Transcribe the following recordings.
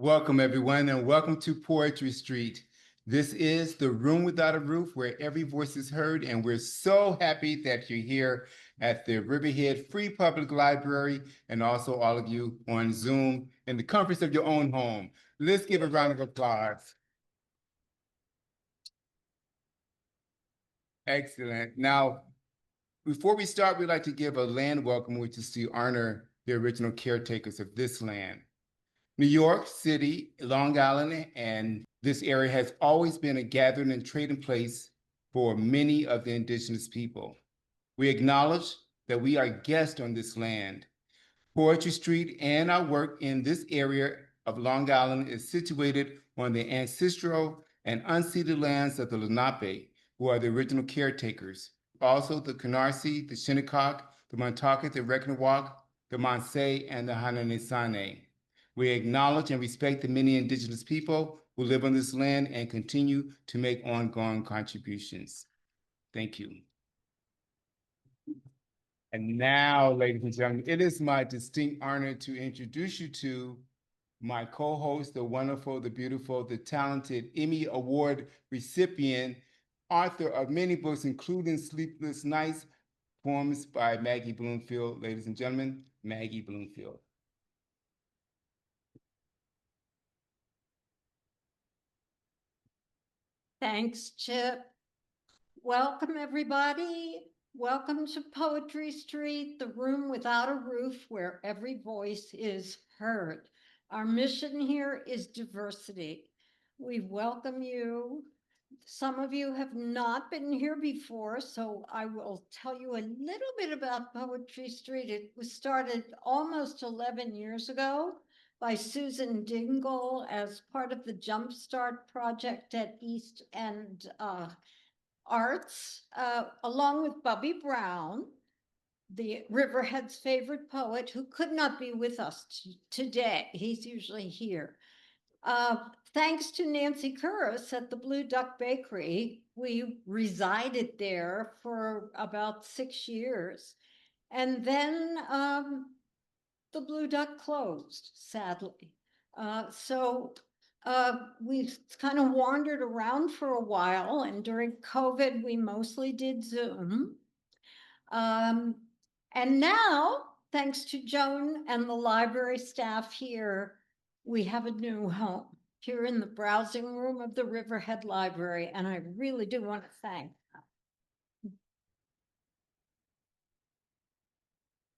Welcome, everyone, and welcome to Poetry Street. This is the room without a roof where every voice is heard, and we're so happy that you're here at the Riverhead Free Public Library and also all of you on Zoom in the comforts of your own home. Let's give a round of applause. Excellent. Now, before we start, we'd like to give a land welcome, which is to honor the original caretakers of this land. New York City, Long Island, and this area has always been a gathering and trading place for many of the indigenous people. We acknowledge that we are guests on this land. Poetry Street and our work in this area of Long Island is situated on the ancestral and unceded lands of the Lenape, who are the original caretakers. Also the Canarsie, the Shinnecock, the Montauk, the Reckonawalk, the Mansay, and the Haudenosaunee. We acknowledge and respect the many indigenous people who live on this land and continue to make ongoing contributions. Thank you. And now, ladies and gentlemen, it is my distinct honor to introduce you to my co-host, the wonderful, the beautiful, the talented Emmy Award recipient, author of many books, including Sleepless Nights, poems by Maggie Bloomfield. Ladies and gentlemen, Maggie Bloomfield. Thanks, Chip. Welcome, everybody. Welcome to Poetry Street, the room without a roof where every voice is heard. Our mission here is diversity. We welcome you. Some of you have not been here before, so I will tell you a little bit about Poetry Street. It was started almost 11 years ago by Susan Dingle as part of the Jumpstart project at East End Arts, along with Bubby Brown, the Riverhead's favorite poet, who could not be with us today. He's usually here. Thanks to Nancy Curris at the Blue Duck Bakery, we resided there for about 6 years. And then the Blue Duck closed, sadly. So we kind of wandered around for a while, and during COVID, we mostly did Zoom. And now, thanks to Joan and the library staff here, we have a new home here in the browsing room of the Riverhead Library, and I really do want to thank them.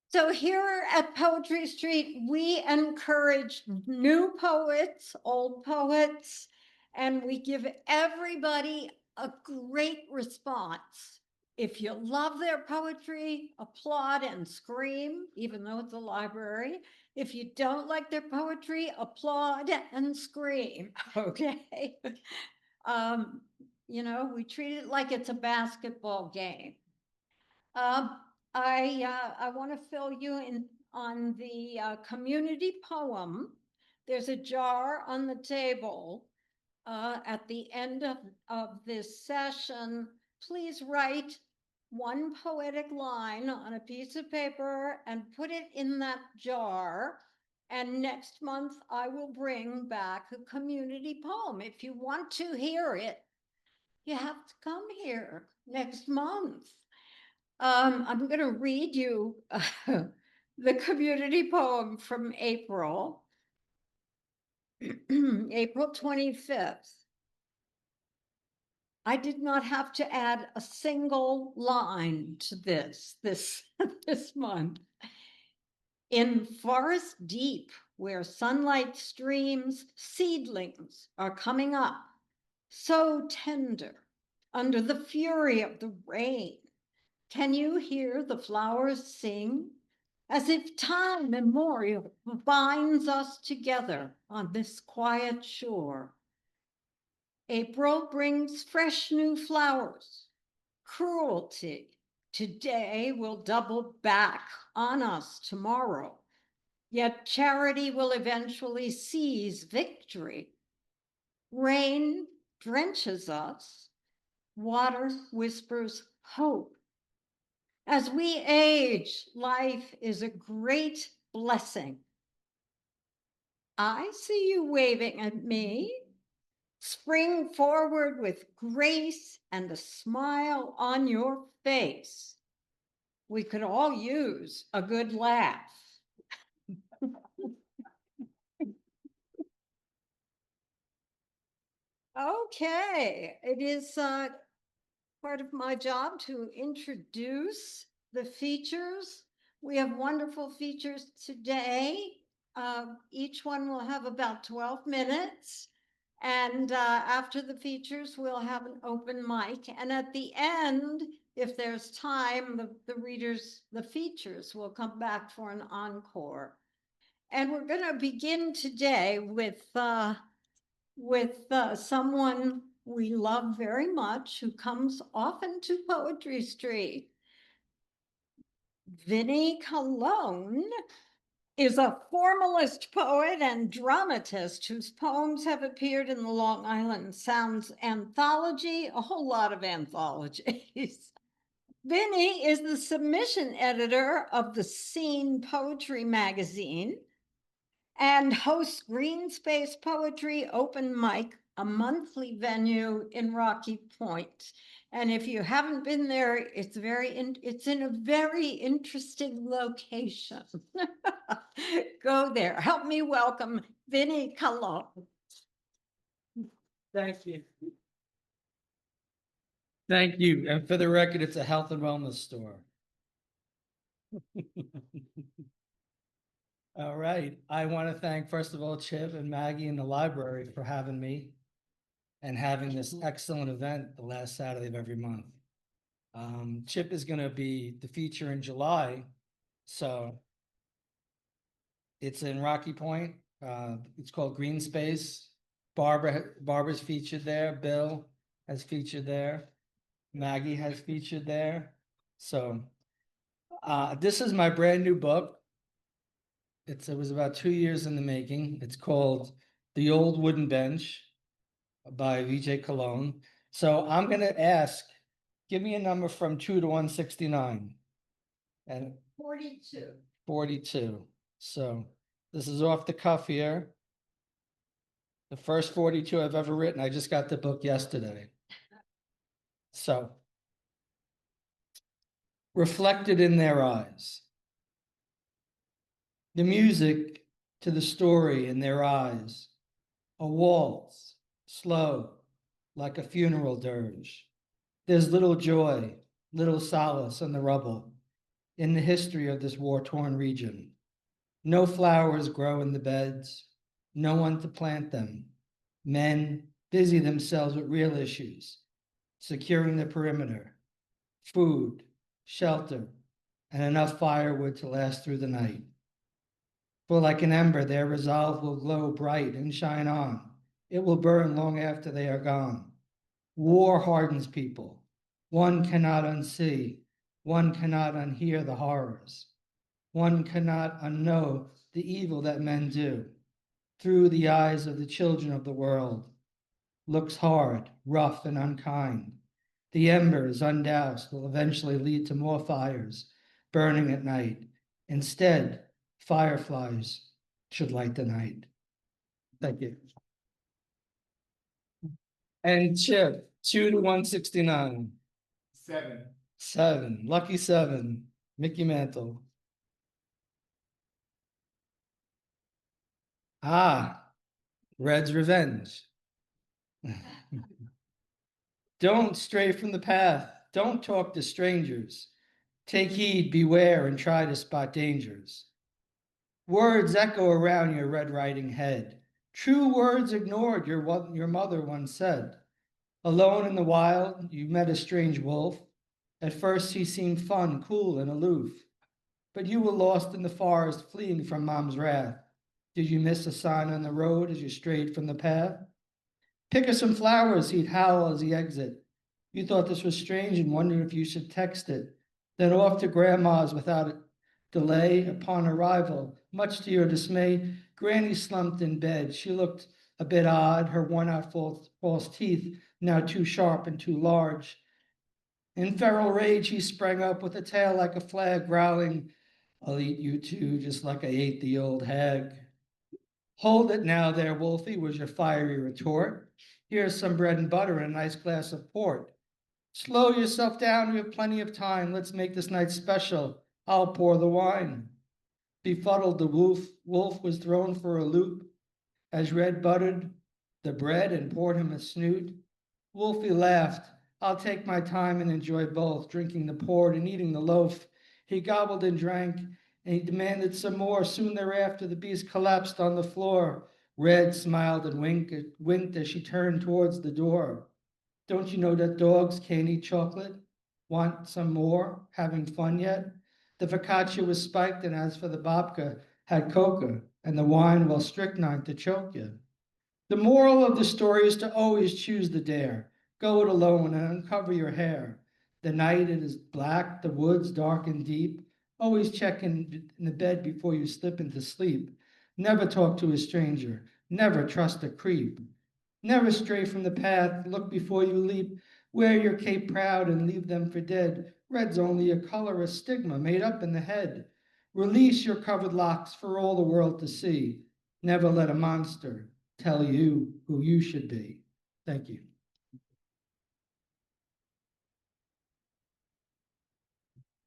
So here at Poetry Street, we encourage new poets, old poets, and we give everybody a great response. If you love their poetry, applaud and scream, even though it's a library. If you don't like their poetry, applaud and scream, okay? You know, we treat it like it's a basketball game. I want to fill you in on the community poem. There's a jar on the table at the end of this session. Please write one poetic line on a piece of paper and put it in that jar. And next month, I will bring back a community poem. If you want to hear it, you have to come here next month. I'm going to read you the community poem from April, April 25th. I did not have to add a single line to this month. In forest deep, where sunlight streams, seedlings are coming up, so tender, under the fury of the rain. Can you hear the flowers sing? As if time immemorial binds us together on this quiet shore. April brings fresh new flowers. Cruelty today will double back on us tomorrow. Yet charity will eventually seize victory. Rain drenches us. Water whispers hope. As we age, life is a great blessing. I see you waving at me. Spring forward with grace and a smile on your face. We could all use a good laugh. Okay, it is part of my job to introduce the features. We have wonderful features today. Each one will have about 12 minutes. And after the features, we'll have an open mic. And at the end, if there's time, the features will come back for an encore. And we're going to begin today with someone we love very much who comes often to Poetry Street. Vinnie Calone is a formalist poet and dramatist whose poems have appeared in the Long Island Sounds anthology, a whole lot of anthologies. Vinnie is the submission editor of the Scene Poetry magazine and hosts Green Space Poetry Open Mic, a monthly venue in Rocky Point. And if you haven't been there, it's in a very interesting location. Go there. Help me welcome Vinnie Calone. Thank you. Thank you. And for the record, it's a health and wellness store. All right. I want to thank, first of all, Chip and Maggie in the library for having me and having this excellent event the last Saturday of every month. Chip is going to be the feature in July. So it's in Rocky Point. It's called Green Space. Barbara's featured there. Bill has featured there. Maggie has featured there. So this is my brand new book. It was about 2 years in the making. It's called The Old Wooden Bench by VJ Calone. So I'm going to ask, give me a number from 2 to 169. And 42. 42. So this is off the cuff here. The first 42 I've ever written. I just got the book yesterday. So, reflected in their eyes. The music to the story in their eyes. A waltz, slow, like a funeral dirge. There's little joy, little solace in the rubble, in the history of this war-torn region. No flowers grow in the beds, no one to plant them. Men busy themselves with real issues, securing the perimeter, food, shelter, and enough firewood to last through the night. For like an ember, their resolve will glow bright and shine on. It will burn long after they are gone. War hardens people. One cannot unsee. One cannot unhear the horrors. One cannot unknow the evil that men do. Through the eyes of the children of the world. Looks hard, rough, and unkind. The embers, undoused, will eventually lead to more fires, burning at night. Instead, fireflies should light the night. Thank you. And Chip, 2 to 169. 7. 7. Lucky 7. Mickey Mantle. Red's Revenge. Don't stray from the path. Don't talk to strangers. Take heed, beware, and try to spot dangers. Words echo around your Red Riding head. True words ignored, your mother once said. Alone in the wild, you met a strange wolf. At first he seemed fun, cool, and aloof. But you were lost in the forest, fleeing from mom's wrath. Did you miss a sign on the road as you strayed from the path? Pick her some flowers, he'd howl as he exit. You thought this was strange and wondered if you should text it. Then off to Grandma's without a delay. Upon arrival, much to your dismay, Granny slumped in bed. She looked a bit odd, her worn-out false teeth now too sharp and too large. In feral rage, he sprang up with a tail like a flag, growling, "I'll eat you too, just like I ate the old hag." Hold it now there, Wolfie, was your fiery retort. Here's some bread and butter and a nice glass of port. Slow yourself down, we have plenty of time. Let's make this night special. I'll pour the wine. Befuddled, the wolf was thrown for a loop as Red buttered the bread and poured him a snoot. Wolfie laughed. I'll take my time and enjoy both, drinking the port and eating the loaf. He gobbled and drank, and he demanded some more. Soon thereafter, the beast collapsed on the floor. Red smiled and winked as she turned towards the door. Don't you know that dogs can't eat chocolate? Want some more? Having fun yet? The focaccia was spiked, and as for the babka, had coca, and the wine, well, strychnine to choke you. The moral of the story is to always choose the dare. Go it alone and uncover your hair. The night it is black, the woods dark and deep. Always check in the bed before you slip into sleep. Never talk to a stranger. Never trust a creep. Never stray from the path. Look before you leap. Wear your cape proud and leave them for dead. Red's only a color, a stigma made up in the head. Release your covered locks for all the world to see. Never let a monster tell you who you should be. Thank you.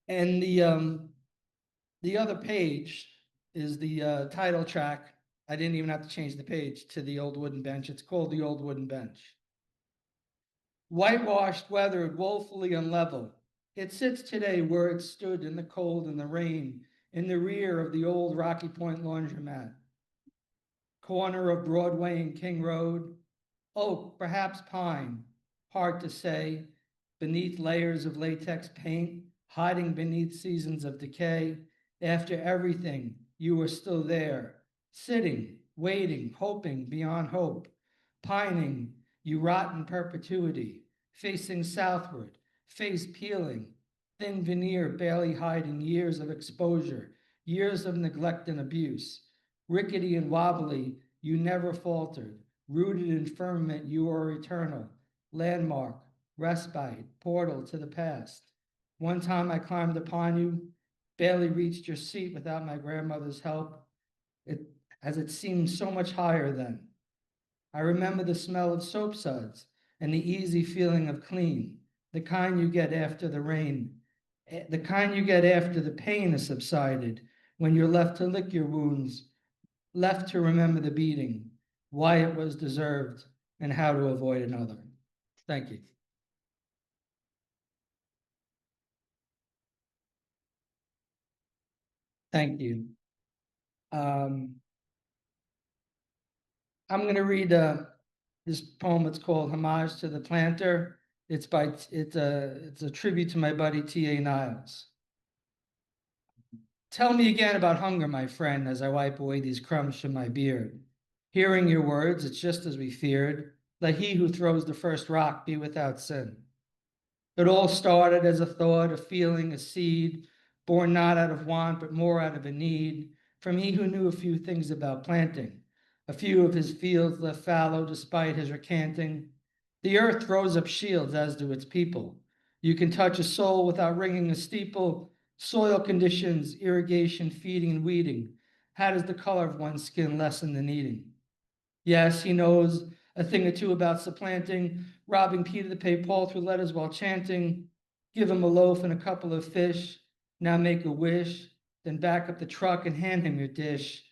And the other page is the title track. I didn't even have to change the page to the old wooden bench. It's called The Old Wooden Bench. Whitewashed, weathered, woefully unlevel. It sits today where it stood in the cold and the rain, in the rear of the old Rocky Point laundromat. Corner of Broadway and King Road. Oak, perhaps pine, hard to say, beneath layers of latex paint, hiding beneath seasons of decay. After everything, you were still there, sitting, waiting, hoping beyond hope, pining, you rot in perpetuity, facing southward, face peeling, thin veneer barely hiding years of exposure, years of neglect and abuse. Rickety and wobbly, you never faltered. Rooted in firmament, you are eternal. Landmark, respite, portal to the past. One time I climbed upon you, barely reached your seat without my grandmother's help, as it seemed so much higher then. I remember the smell of soap suds and the easy feeling of clean, the kind you get after the rain, the kind you get after the pain has subsided, when you're left to lick your wounds, left to remember the beating, why it was deserved, and how to avoid another. Thank you. Thank you. I'm going to read this poem. It's called "Homage to the Planter." It's a tribute to my buddy T.A. Niles. Tell me again about hunger, my friend, as I wipe away these crumbs from my beard. Hearing your words, it's just as we feared. Let he who throws the first rock be without sin. It all started as a thought, a feeling, a seed, born not out of want, but more out of a need, from he who knew a few things about planting. A few of his fields left fallow despite his recanting. The earth throws up shields, as do its people. You can touch a soul without ringing a steeple. Soil conditions, irrigation, feeding, and weeding. How does the color of one's skin lessen the needing? Yes, he knows a thing or two about supplanting, robbing Peter to pay Paul through letters while chanting. Give him a loaf and a couple of fish. Now make a wish, then back up the truck and hand him your dish.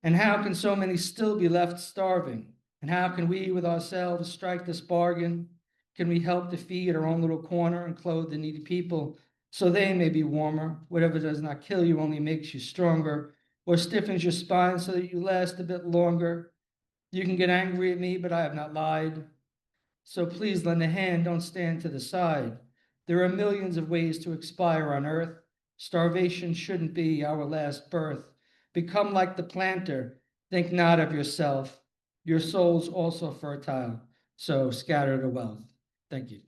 And how can so many still be left starving? And how can we with ourselves strike this bargain? Can we help to feed our own little corner and clothe the needy people so they may be warmer? Whatever does not kill you only makes you stronger, or stiffens your spine so that you last a bit longer. You can get angry at me, but I have not lied. So please lend a hand, don't stand to the side. There are millions of ways to expire on earth. Starvation shouldn't be our last birth. Become like the planter. Think not of yourself. Your soul's also fertile, so scatter the wealth. Thank you.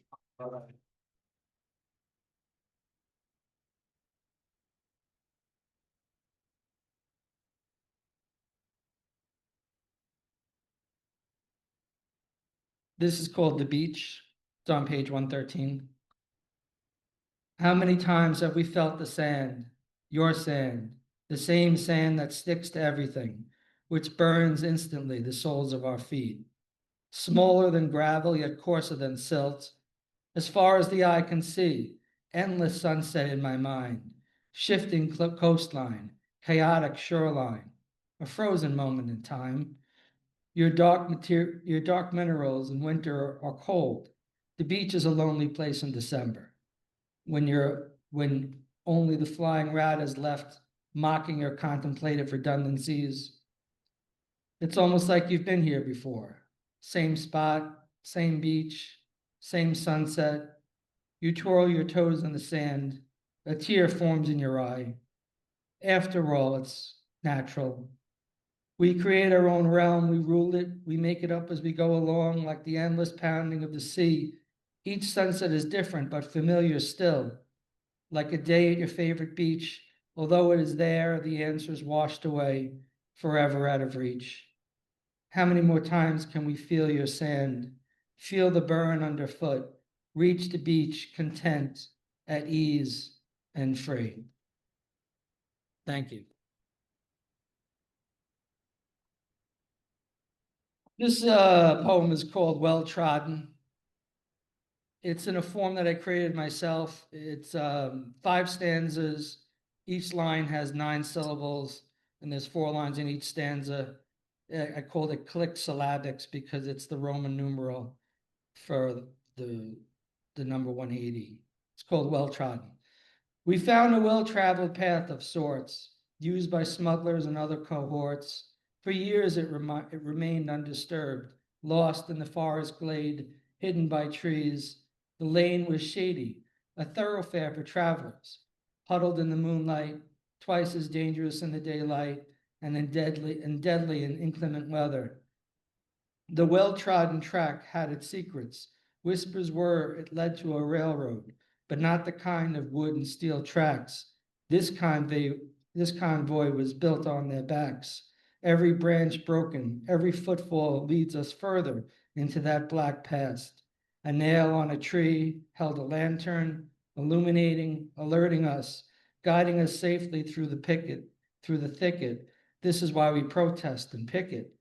This is called The Beach. It's on page 113. How many times have we felt the sand, your sand, the same sand that sticks to everything? which burns instantly the soles of our feet. Smaller than gravel, yet coarser than silt. As far as the eye can see, endless sunset in my mind, shifting coastline, chaotic shoreline, a frozen moment in time. Your dark minerals in winter are cold. The beach is a lonely place in December, when only the flying rat is left mocking your contemplative redundancies. It's almost like you've been here before. Same spot, same beach, same sunset. You twirl your toes in the sand. A tear forms in your eye. After all, it's natural. We create our own realm, we rule it, we make it up as we go along, like the endless pounding of the sea. Each sunset is different, but familiar still. Like a day at your favorite beach, although it is there, the answer is washed away, forever out of reach. How many more times can we feel your sand, feel the burn underfoot, reach the beach content, at ease, and free? Thank you. This poem is called Well Trodden. It's in a form that I created myself. It's 5 stanzas. Each line has 9 syllables, and there's 4 lines in each stanza. I called it click syllabics because it's the Roman numeral for the number 180. It's called Well Trodden. We found a well-traveled path of sorts, used by smugglers and other cohorts. For years it remained undisturbed, lost in the forest glade, hidden by trees. The lane was shady, a thoroughfare for travelers, huddled in the moonlight, twice as dangerous in the daylight, and deadly in inclement weather. The well-trodden track had its secrets. Whispers were it led to a railroad, but not the kind of wood and steel tracks. This convoy was built on their backs. Every branch broken, every footfall leads us further into that black past. A nail on a tree held a lantern, illuminating, alerting us, guiding us safely through the thicket. This is why we protest and picket.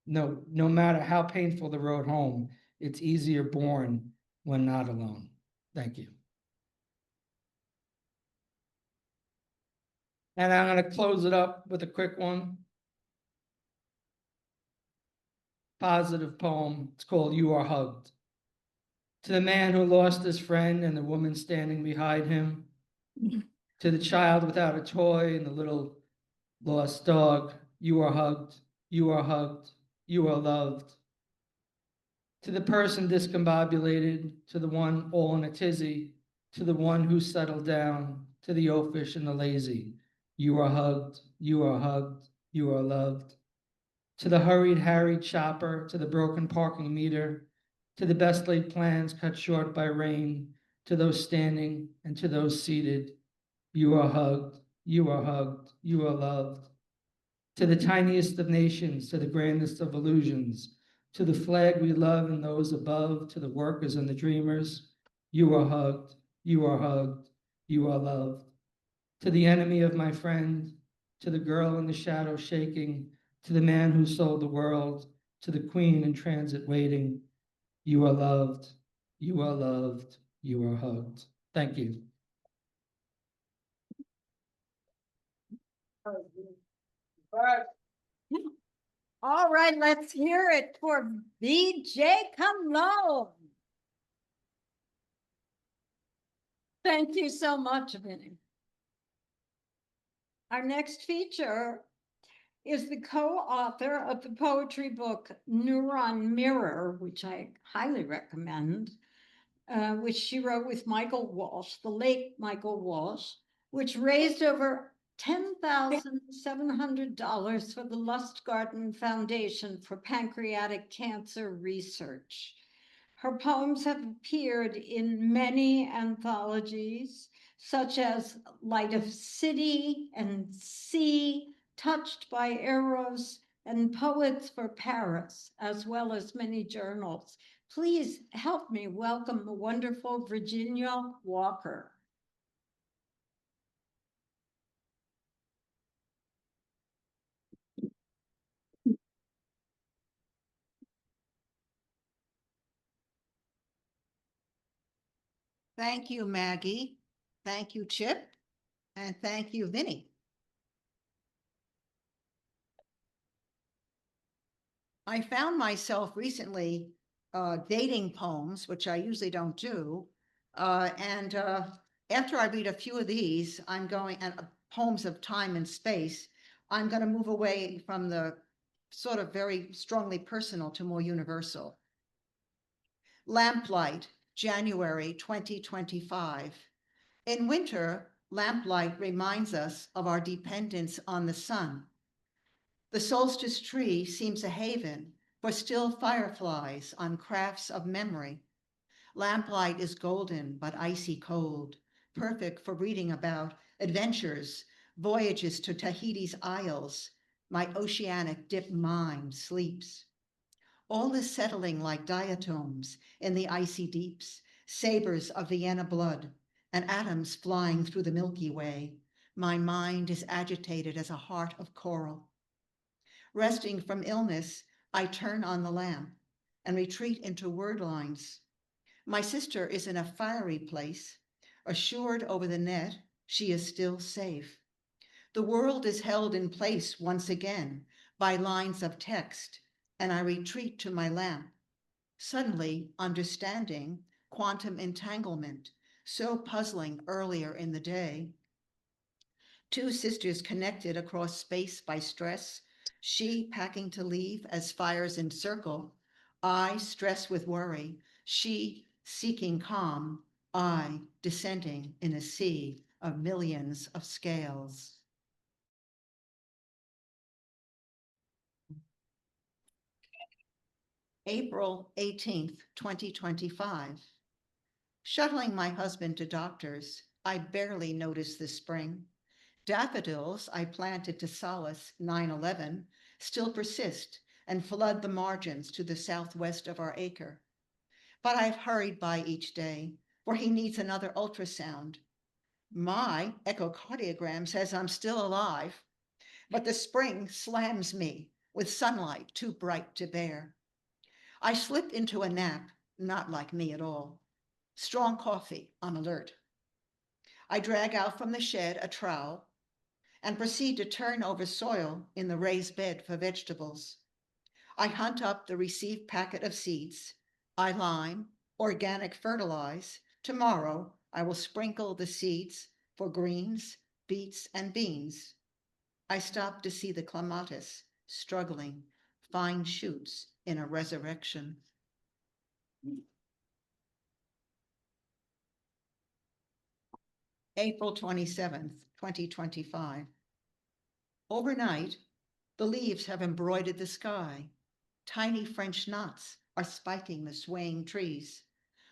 No matter how painful the road home, it's easier born when not alone. Thank you. And I'm going to close it up with a quick one. Positive poem. It's called You Are Hugged. To the man who lost his friend and the woman standing behind him, to the child without a toy and the little lost dog, you are hugged, you are hugged, you are loved. To the person discombobulated, to the one all in a tizzy, to the one who settled down, to the oafish and the lazy, you are hugged, you are hugged, you are loved. To the hurried, harried shopper, to the broken parking meter, to the best laid plans cut short by rain, to those standing and to those seated, you are hugged, you are hugged, you are loved. To the tiniest of nations, to the grandest of illusions, to the flag we love and those above, to the workers and the dreamers, you are hugged, you are hugged, you are loved. To the enemy of my friend, to the girl in the shadow shaking, to the man who sold the world, to the queen in transit waiting, you are loved, you are loved, you are hugged. Thank you. All right, let's hear it for VJ Calone. Thank you so much, Vinnie. Our next feature is the co-author of the poetry book Neuron Mirror, which I highly recommend, which she wrote with Michael Walsh, the late Michael Walsh, which raised over $10,700 for the Lustgarten Foundation for Pancreatic Cancer Research. Her poems have appeared in many anthologies, such as Light of City and Sea, Touched by Eros, and Poets for Paris, as well as many journals. Please help me welcome the wonderful Virginia Walker. Thank you, Maggie. Thank you, Chip. And thank you, Vinnie. I found myself recently dating poems, which I usually don't do. And after I read a few of these, I'm going, and poems of time and space, I'm going to move away from the sort of very strongly personal to more universal. Lamplight, January 2025. In winter, lamplight reminds us of our dependence on the sun. The solstice tree seems a haven for still fireflies on crafts of memory. Lamplight is golden but icy cold, perfect for reading about adventures, voyages to Tahiti's isles. My oceanic dip mime sleeps. All is settling like diatoms in the icy deeps, sabers of Vienna blood, and atoms flying through the Milky Way. My mind is agitated as a heart of coral. Resting from illness, I turn on the lamp and retreat into word lines. My sister is in a fiery place, assured over the net she is still safe. The world is held in place once again by lines of text, and I retreat to my lamp, suddenly understanding quantum entanglement, so puzzling earlier in the day. Two sisters connected across space by stress, she packing to leave as fires encircle, I stressed with worry, she seeking calm, I descending in a sea of millions of scales. April 18th, 2025. Shuttling my husband to doctors, I barely noticed the spring. Daffodils I planted to solace 9/11 still persist and flood the margins to the southwest of our acre. But I've hurried by each day, for he needs another ultrasound. My echocardiogram says I'm still alive, but the spring slams me with sunlight too bright to bear. I slip into a nap, not like me at all. Strong coffee on alert. I drag out from the shed a trowel and proceed to turn over soil in the raised bed for vegetables. I hunt up the received packet of seeds. I lime, organic fertilize. Tomorrow I will sprinkle the seeds for greens, beets, and beans. I stop to see the clematis struggling, fine shoots in a resurrection. April 27th, 2025. Overnight, the leaves have embroidered the sky. Tiny French knots are spiking the swaying trees.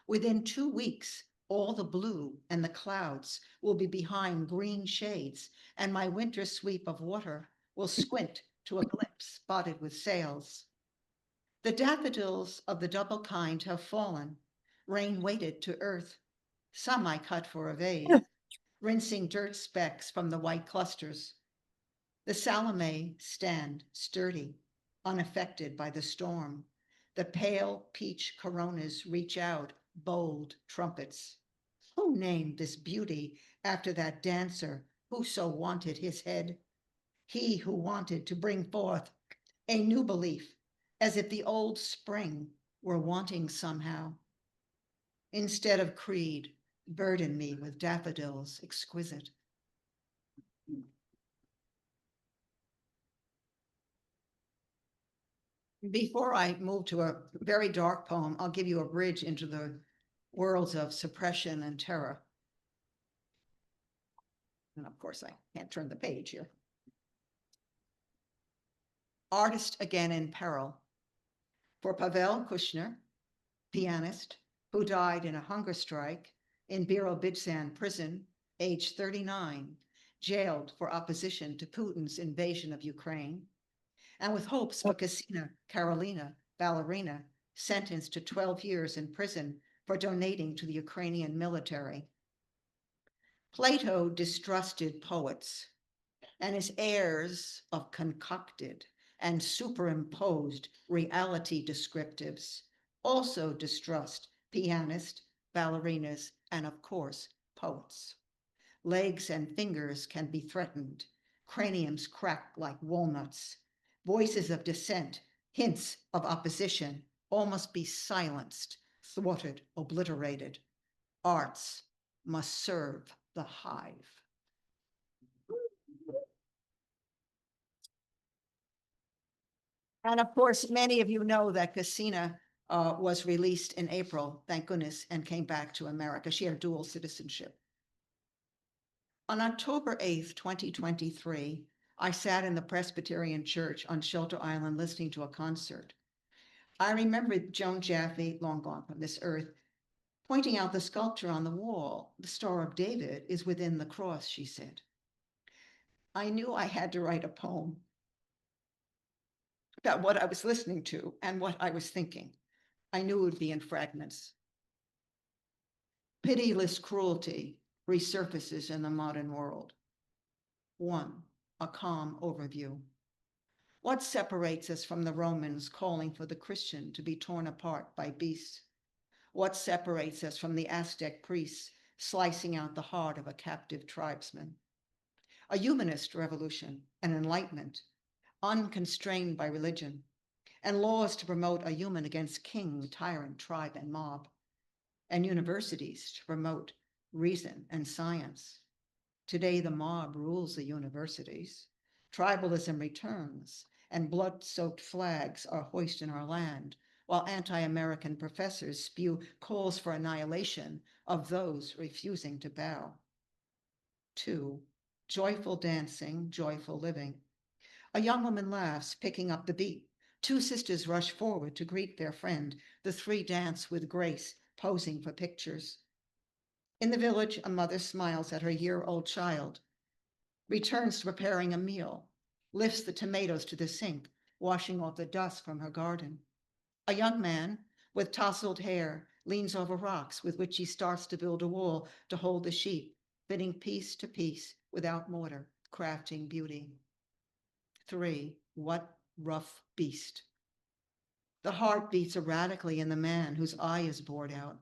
Within 2 weeks, all the blue and the clouds will be behind green shades, and my winter sweep of water will squint to a glimpse spotted with sails. The daffodils of the double kind have fallen, rain weighted to earth. Some I cut for a vase, rinsing dirt specks from the white clusters. The salome stand sturdy, unaffected by the storm. The pale peach coronas reach out, bold trumpets. Who named this beauty after that dancer who so wanted his head? He who wanted to bring forth a new belief, as if the old spring were wanting somehow. Instead of creed, burden me with daffodils exquisite. Before I move to a very dark poem, I'll give you a bridge into the worlds of suppression and terror. And of course, I can't turn the page here. Artist again in peril. For Pavel Kushner, pianist, who died in a hunger strike in Birobidzhan prison, age 39, jailed for opposition to Putin's invasion of Ukraine, and with hopes for Kassina Karolina, ballerina, sentenced to 12 years in prison for donating to the Ukrainian military. Plato distrusted poets, and his heirs of concocted and superimposed reality descriptives also distrust pianist, ballerinas, and of course, poets. Legs and fingers can be threatened. Craniums crack like walnuts. Voices of dissent, hints of opposition, all must be silenced, thwarted, obliterated. Arts must serve the hive. And of course, many of you know that Cassina was released in April, thank goodness, and came back to America. She had dual citizenship. On October 8th, 2023, I sat in the Presbyterian Church on Shelter Island listening to a concert. I remember Joan Jaffe, long gone from this earth, pointing out the sculpture on the wall. The Star of David is within the cross, she said. I knew I had to write a poem about what I was listening to and what I was thinking. I knew it would be in fragments. Pitiless cruelty resurfaces in the modern world. 1, a calm overview. What separates us from the Romans calling for the Christian to be torn apart by beasts? What separates us from the Aztec priests slicing out the heart of a captive tribesman? A humanist revolution, an enlightenment, unconstrained by religion, and laws to promote a human against king, tyrant, tribe, and mob, and universities to promote reason and science. Today, the mob rules the universities. Tribalism returns, and blood-soaked flags are hoisted in our land, while anti-American professors spew calls for annihilation of those refusing to bow. 2, joyful dancing, joyful living. A young woman laughs, picking up the beat. 2 sisters rush forward to greet their friend. The 3 dance with grace, posing for pictures. In the village, a mother smiles at her year-old child, returns to preparing a meal, lifts the tomatoes to the sink, washing off the dust from her garden. A young man with tousled hair leans over rocks with which he starts to build a wall to hold the sheep, fitting piece to piece without mortar, crafting beauty. 3, what rough beast. The heart beats erratically in the man whose eye is bored out.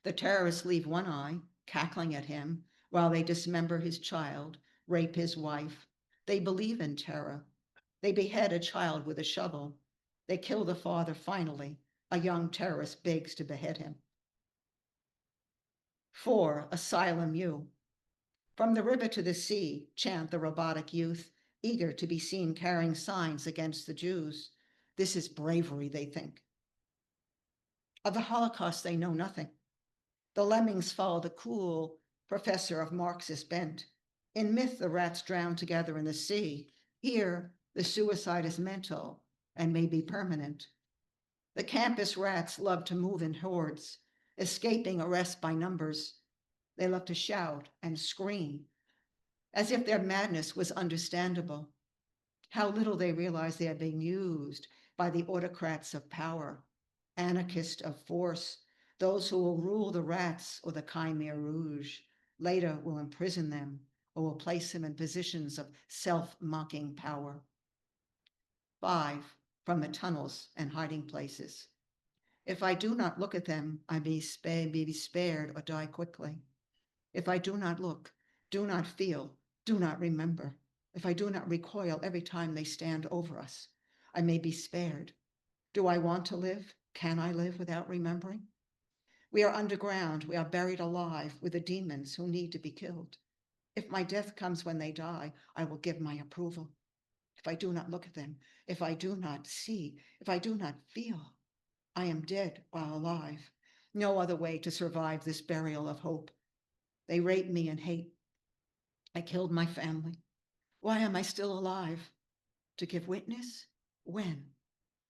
The terrorists leave one eye, cackling at him, while they dismember his child, rape his wife. They believe in terror. They behead a child with a shovel. They kill the father finally. A young terrorist begs to behead him. 4, asylum you. From the river to the sea, chant the robotic youth, eager to be seen carrying signs against the Jews. This is bravery, they think. Of the Holocaust, they know nothing. The lemmings follow the cool professor of Marxist bent. In myth, the rats drown together in the sea. Here, the suicide is mental and may be permanent. The campus rats love to move in hordes, escaping arrest by numbers. They love to shout and scream, as if their madness was understandable. How little they realize they are being used by the autocrats of power, anarchists of force, those who will rule the rats or the Khmer Rouge, later will imprison them or will place them in positions of self-mocking power. 5, from the tunnels and hiding places. If I do not look at them, I may be spared or die quickly. If I do not look, do not feel, do not remember, if I do not recoil every time they stand over us, I may be spared. Do I want to live? Can I live without remembering? We are underground. We are buried alive with the demons who need to be killed. If my death comes when they die, I will give my approval. If I do not look at them, if I do not see, if I do not feel, I am dead while alive. No other way to survive this burial of hope. They rape me and hate. I killed my family. Why am I still alive? To give witness? When?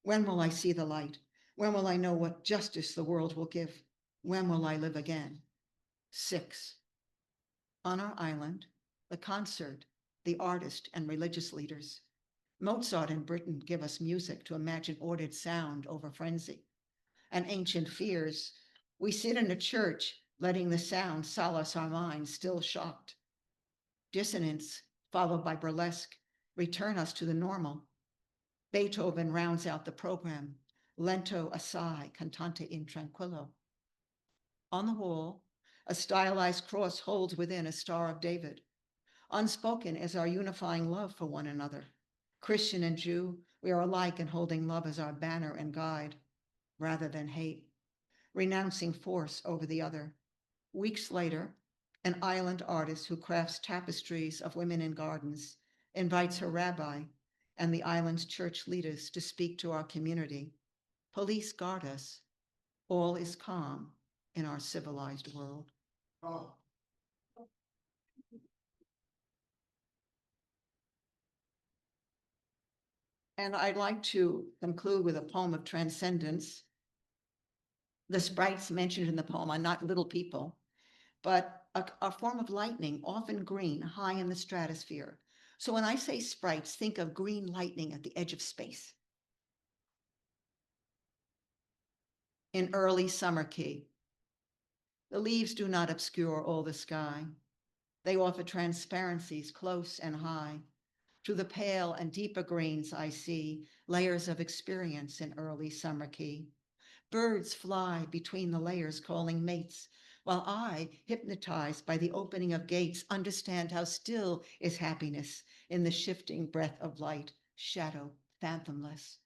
When will I see the light? When will I know what justice the world will give? When will I live again? 6, on our island, the concert, the artist and religious leaders. Mozart and Britain give us music to imagine ordered sound over frenzy. And ancient fears, we sit in a church letting the sound solace our minds still shocked. Dissonance, followed by burlesque, return us to the normal. Beethoven rounds out the program, lento assai, cantante in tranquillo. On the wall, a stylized cross holds within a Star of David. Unspoken is our unifying love for one another. Christian and Jew, we are alike in holding love as our banner and guide, rather than hate, renouncing force over the other. Weeks later, an island artist who crafts tapestries of women in gardens invites her rabbi and the island's church leaders to speak to our community. Police guard us. All is calm in our civilized world. Oh. And I'd like to conclude with a poem of transcendence. The sprites mentioned in the poem are not little people, but a form of lightning, often green, high in the stratosphere. So when I say sprites, think of green lightning at the edge of space. In early summer key, the leaves do not obscure all the sky. They offer transparencies close and high. Through the pale and deeper greens I see layers of experience in early summer key. Birds fly between the layers calling mates, while I, hypnotized by the opening of gates, understand how still is happiness in the shifting breath of light, shadow, fathomless.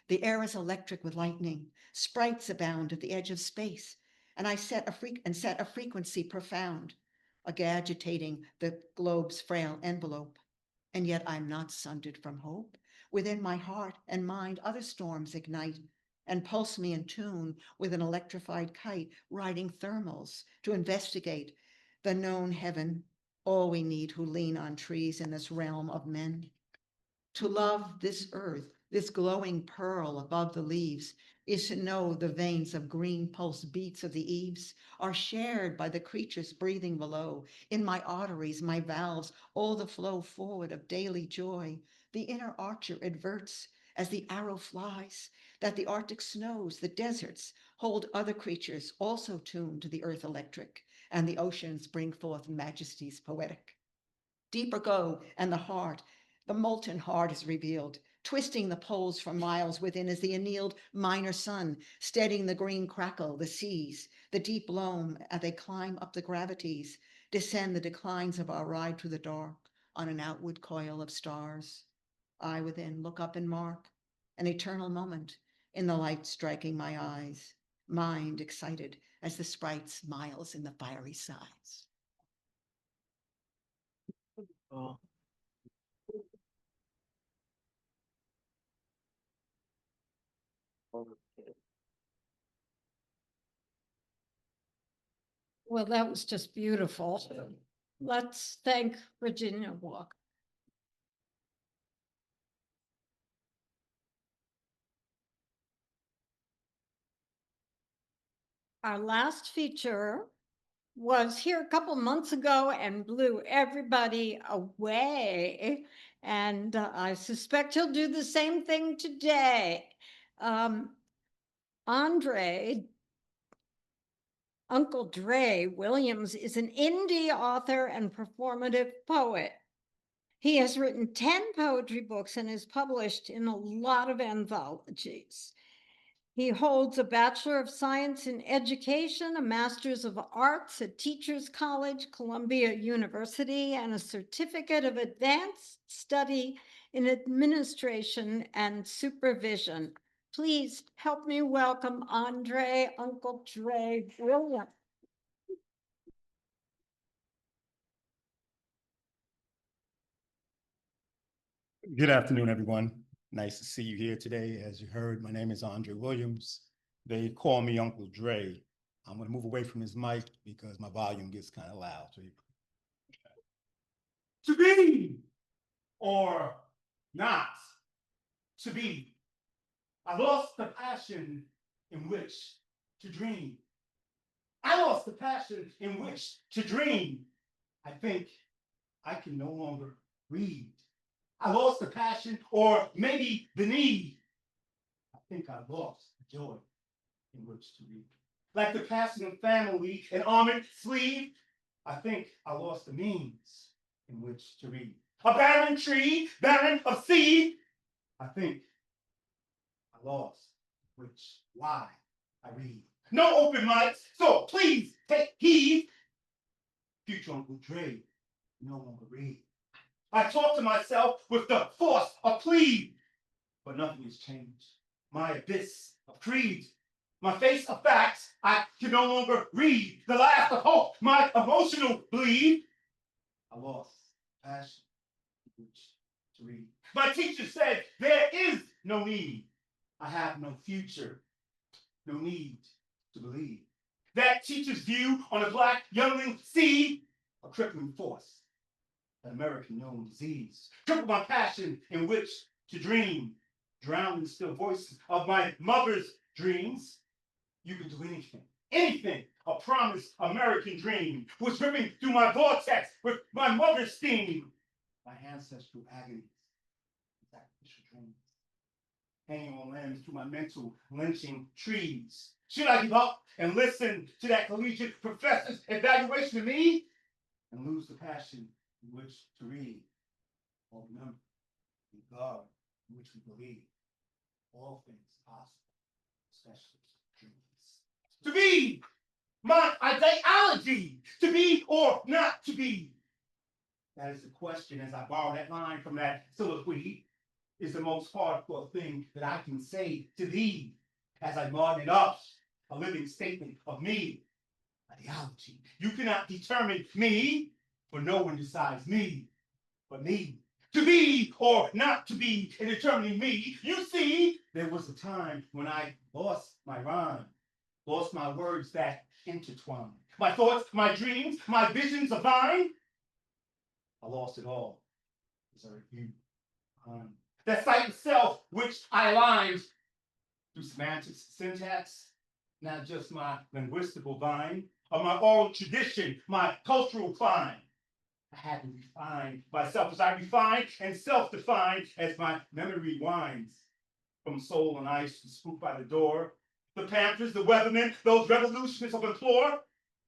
The air is electric with lightning. Sprites abound at the edge of space, and I set a frequency profound, agitating the globe's frail envelope. And yet I'm not sundered from hope. Within my heart and mind, other storms ignite and pulse me in tune with an electrified kite, riding thermals to investigate the known heaven, all we need who lean on trees in this realm of men. To love this earth, this glowing pearl above the leaves, is to know the veins of green pulse beats of the eaves are shared by the creatures breathing below. In my arteries, my valves, all the flow forward of daily joy. The inner archer adverts as the arrow flies that the Arctic snows, the deserts, hold other creatures also tuned to the earth electric, and the oceans bring forth majesties poetic. Deeper go, and the molten heart is revealed, twisting the poles for miles within as the annealed minor sun, steadying the green crackle, the seas, the deep loam as they climb up the gravities, descend the declines of our ride through the dark on an outward coil of stars. I within look up and mark an eternal moment in the light striking my eyes, mind excited as the sprite smiles in the fiery sides. Oh. Well, that was just beautiful. Let's thank Virginia Walker. Our last feature was here a couple months ago and blew everybody away. And I suspect he'll do the same thing today. Andre, Uncle Dre Williams is an indie author and performative poet. He has written 10 poetry books and is published in a lot of anthologies. He holds a Bachelor of Science in Education, a Master's of Arts at Teachers College, Columbia University, and a Certificate of Advanced Study in Administration and Supervision. Please help me welcome Andre, Uncle Dre Williams. Good afternoon, everyone. Nice to see you here today. As you heard, my name is Andre Williams. They call me Uncle Dre. I'm going to move away from his mic because my volume gets kind of loud. To be or not to be. I lost the passion in which to dream. I lost the passion in which to dream. I think I can no longer read. I lost the passion or maybe the need. I think I lost the joy in which to read. Like the passing of family and armored sleeve, I think I lost the means in which to read. A barren tree, barren of seed, I think I lost why I read. No open mics, so please take heed. Future Uncle Dre no longer read. I talk to myself with the force of plea, but nothing has changed. My abyss of creed, my face of facts, I can no longer read. The last of hope, my emotional bleed. I lost passion, which to read. My teacher said there is no need. I have no future, no need to believe. That teacher's view on a black youngling seed, a crippling force, an American known disease. Cripple my passion in which to dream, drown in the still voices of my mother's dreams. You can do anything, anything. A promised American dream was ripping through my vortex with my mother's steam. My ancestral agonies, sacrificial dreams, hanging on limbs to my mental lynching trees. Should I give up and listen to that collegiate professor's evaluation of me and lose the passion in which to read? Or remember, in God in which we believe, all things possible, especially dreams. To be my ideology, to be or not to be. That is the question as I borrow that line from that soliloquy, is the most hardcore thing that I can say to thee as I mark it up, a living statement of me. Ideology. You cannot determine me, for no one decides me, but me. To be or not to be in determining me. You see, there was a time when I lost my rhyme, lost my words that intertwine. My thoughts, my dreams, my visions of mine. I lost it all as I reviewed that sight itself, which I aligned through semantics, syntax, not just my linguistical vine, of my oral tradition, my cultural climb. I had to refine myself as I refine and self-define as my memory winds from soul and ice to spook by the door. The Panthers, the Weathermen, those revolutionists of implore.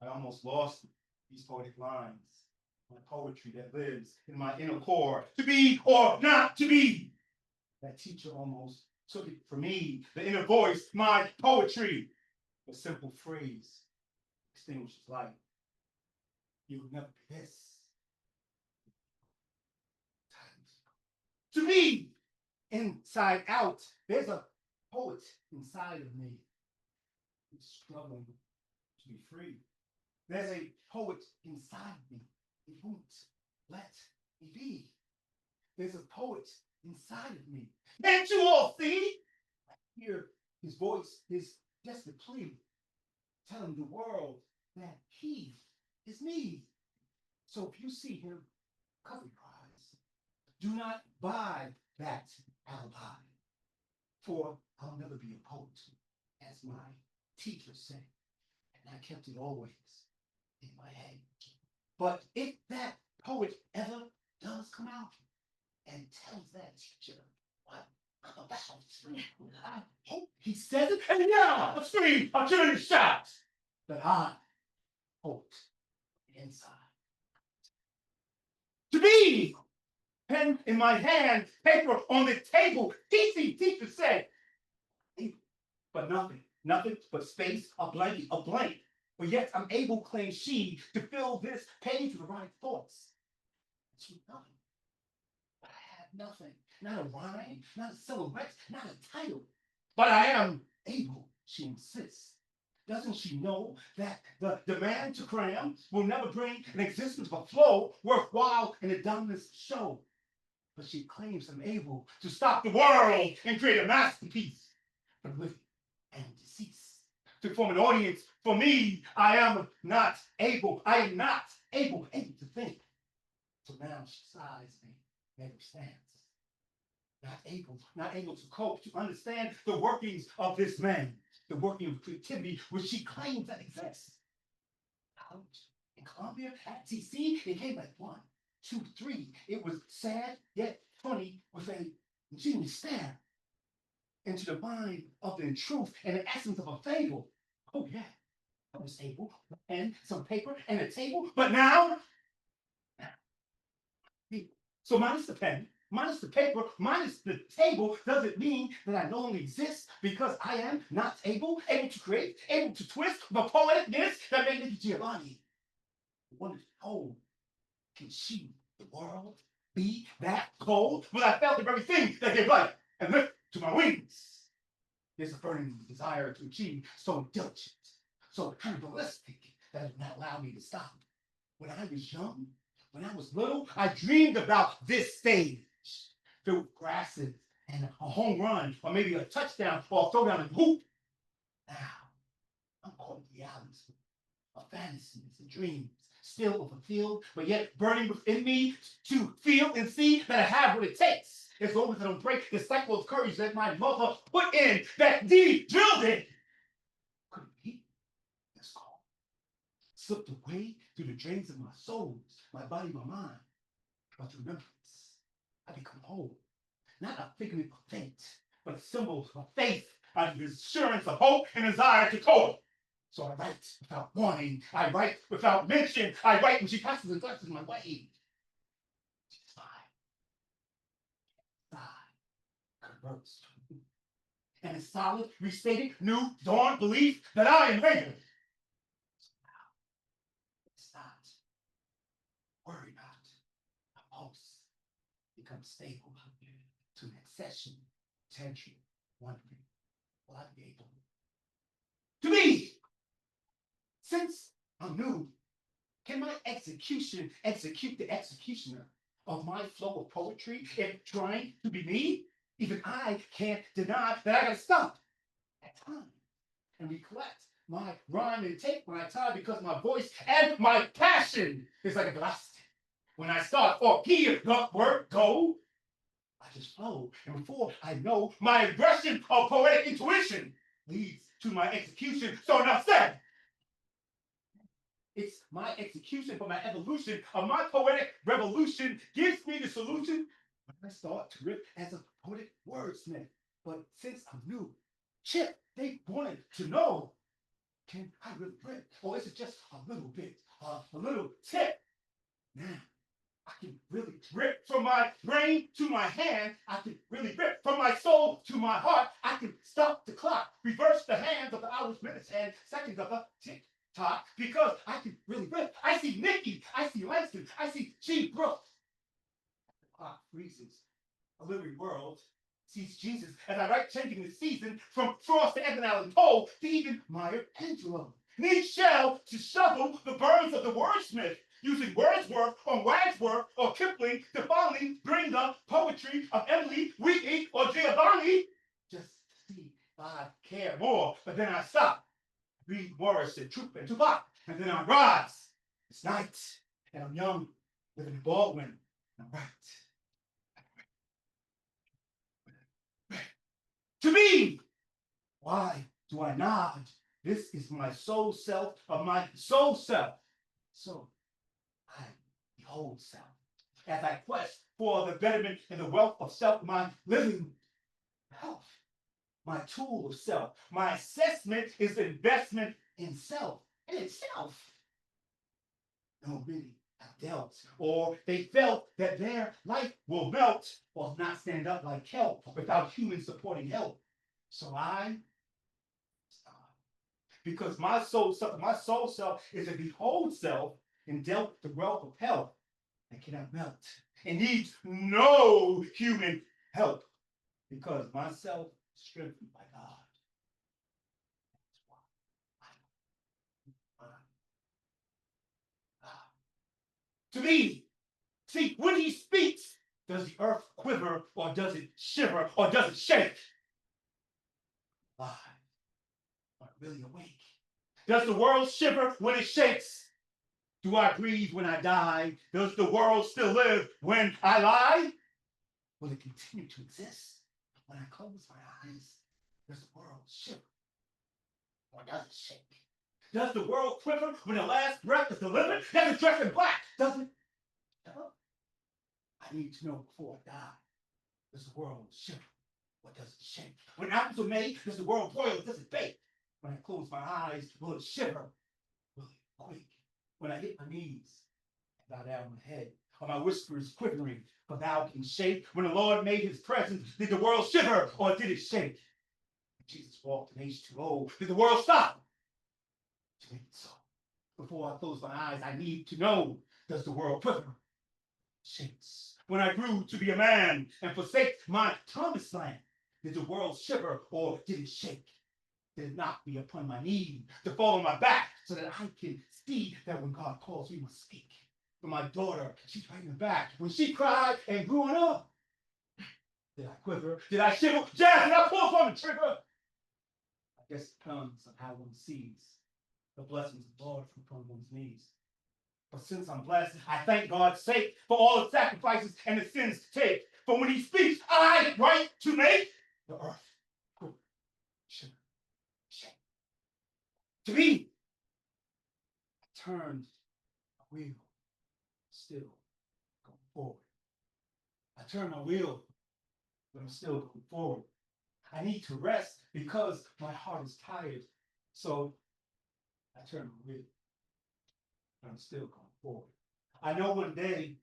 I almost lost these poetic lines, my poetry that lives in my inner core. To be or not to be. That teacher almost took it from me, the inner voice, my poetry. A simple phrase extinguishes light. You will never be this. To me, inside out, there's a poet inside of me who's struggling to be free. There's a poet inside me. It won't let me be. There's a poet inside of me. Can't you all see? I hear his voice, his desperate plea, telling the world that he is me. So if you see him, cover your eyes. Do not buy that alibi, for I'll never be a poet, as my teacher said, and I kept it always in my head. But if that poet ever does come out and tells that teacher what I'm about, I hope he says it, and now a scream, a cheering shout that I poet inside. To be pen in my hand, paper on the table, teacher said, but nothing but space, a blank. But yet I'm able, claims she, to fill this page with the right thoughts. It's nothing. But I have nothing. Not a rhyme, not a silhouette, not a title. But I am able, she insists. Doesn't she know that the demand to cram will never bring an existence of a flow worthwhile in a dumbness show? But she claims I'm able to stop the world and create a masterpiece from living and deceased. To form an audience for me, I am not able to think. So now she sighs me, never stands. Not able to cope, to understand the workings of this man, the working of creativity which she claims that exists. College, in Columbia, at TC, it came like 1, 2, 3. It was sad yet funny with a ingenious stare into the mind of the truth and the essence of a fable. Oh yeah, I was able, and some paper and a table, but now, so minus the pen, minus the paper, minus the table, doesn't mean that I no longer exist because I am not able to create, able to twist the poeticness that made Nikki Giovanni. I wanted to know, can she, the world, be that cold? Well, I felt the very thing that gave life and lift to my wings. There's a burning desire to achieve so diligent, so cannibalistic that it would not allow me to stop. When I was young, when I was little, I dreamed about this stage filled with grasses and a home run, or maybe a touchdown or a throwdown and hoop. Now, I'm caught in realities of fantasies and dreams, still fulfilled, but yet burning within me to feel and see that I have what it takes. As long as I don't break the cycle of courage that my mother put in, that Dee drilled in. Could it be this call slipped away through the drains of my souls, my body, my mind? But through remembrance, I become whole. Not a figment of fate, but a symbol of faith, an assurance of hope and desire to cope. So I write without warning. I write without mention. I write when she passes and glances my way. She's fine. Converts. And a solid, restated, new, dawn belief that I am greater. So now, it's not. Worry about. A pulse becomes stable to an accession, tension, wondering, will I be able to be? Since I'm new, can my execution execute the executioner of my flow of poetry if trying to be me? Even I can't deny that I gotta stop at times and recollect my rhyme and take my time because my voice and my passion is like a velocity. When I start or hear the word go, I just flow. And before I know, my aggression of poetic intuition leads to my execution. So enough said. It's my execution, but my evolution of my poetic revolution gives me the solution when I start to rip as a poetic wordsmith. But since I'm new, Chip, they wanted to know, can I really rip? Or is it just a little bit, a little tip? Now, I can really rip from my brain to my hand. I can really rip from my soul to my heart. I can stop the clock, reverse the hands of the hours, minutes, and seconds of the tick tock, because I can really rip. I see Nikki, I see Langston, I see G. Brooks. The clock freezes. A living world sees Jesus as I write, changing the season from Frost to Edgar Allan Poe to even Maya Angelou. Need shell to shovel the burns of the wordsmith, using Wordsworth or Wadsworth or Kipling to finally bring the poetry of Emily, Wheatley, or Giovanni, just to see if I care more. But then I stop, read Morris and Troop and Tupac, and then I rise. It's night, and I'm young, living in Baldwin, and I'm right. To be! Why do I nod? This is my soul self of my soul self. So I behold self as I quest for the betterment and the wealth of self, my living health, my tool of self. My assessment is investment in self, in itself. No, many have dealt, or they felt that their life will melt or not stand up like kelp without human supporting help. So I because my soul self is a behold self and dealt the wealth of health that cannot melt and needs no human help because myself is strengthened by God. That's why to me, see, when he speaks, does the earth quiver or does it shiver or does it shake? Alive, but really awake. Does the world shiver when it shakes? Do I breathe when I die? Does the world still live when I lie? Will it continue to exist when I close my eyes? Does the world shiver or does it shake? Does the world quiver when the last breath is delivered? Does it dress in black? Does it? No. I need to know before I die. Does the world shiver or does it shake? When apples are made, does the world boil or does it bake? When I close my eyes, will it shiver? Will it quake? When I hit my knees and bow down my head, are my whispers quivering, for thou can shake. When the Lord made his presence, did the world shiver or did it shake? When Jesus walked in H2O, did the world stop? To make it so. Before I close my eyes, I need to know, does the world quiver? Shakes. When I grew to be a man and forsake my promised land, did the world shiver or did it shake? Did it knock me upon my knee to fall on my back so that I can see that when God calls, we must speak? For my daughter, she's right in the back. When she cried and growing up, did I quiver? Did I shiver? Jazz, did I pull from the trigger? I guess it comes on how one sees the blessings of the Lord from upon one's knees. But since I'm blessed, I thank God's sake for all the sacrifices and the sins to take. For when he speaks, I right to make the earth quiver, shiver, shake. To be, I turned my wheel, still going forward. I turned my wheel, but I'm still going forward. I need to rest because my heart is tired. So I turn my wheel, but I'm still going forward. I know one day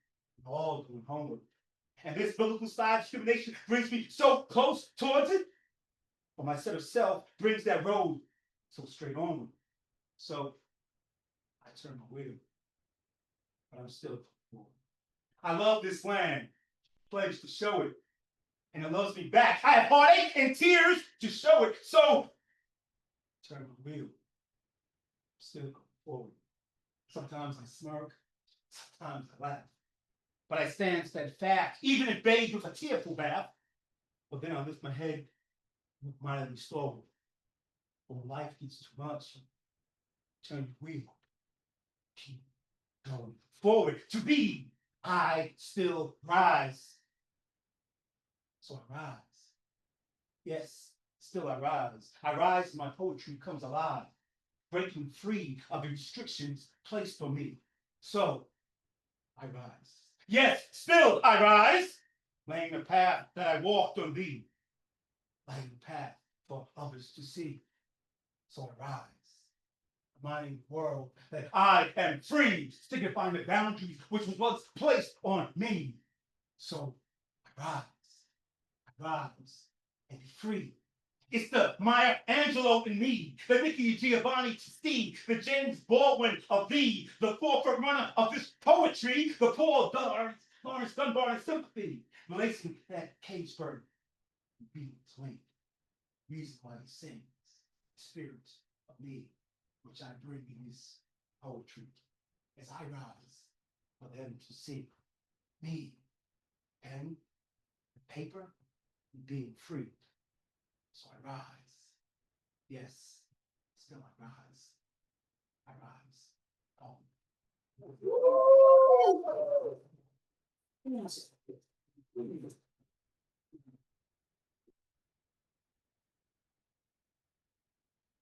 we're all going homeward. And this biblical side discrimination brings me so close towards it. But my set of self brings that road so straight onward. So I turn my wheel, but I'm still going forward. I love this land, pledge to show it, and it loves me back. I have heartache and tears to show it. So I turn my wheel, I'm still going forward. Sometimes I smirk, sometimes I laugh. But I stand steadfast, even if bathed with a tearful bath. But then I lift my head, look mildly slow. When life gets too much, turn the wheel, keep going forward. To be, I still rise. So I rise. Yes, still I rise. I rise and my poetry comes alive, breaking free of the restrictions placed on me. So I rise. Yes, still I rise, laying the path that I walked on thee, laying the path for others to see. So I rise, reminding the world that I am free, signifying the boundaries which was once placed on me. So I rise and be free. It's the Maya Angelou in me, the Nicky Giovanni to see, the James Baldwin of thee, the forefront runner of this poetry, the Paul Lawrence Dunbar in sympathy, releasing that cage bird, beating its wing. Reason why he sings, spirit of me, which I bring in this poetry, as I rise for them to see me, pen, the paper, and being free. So I rise. Yes, still I rise. I rise. Oh.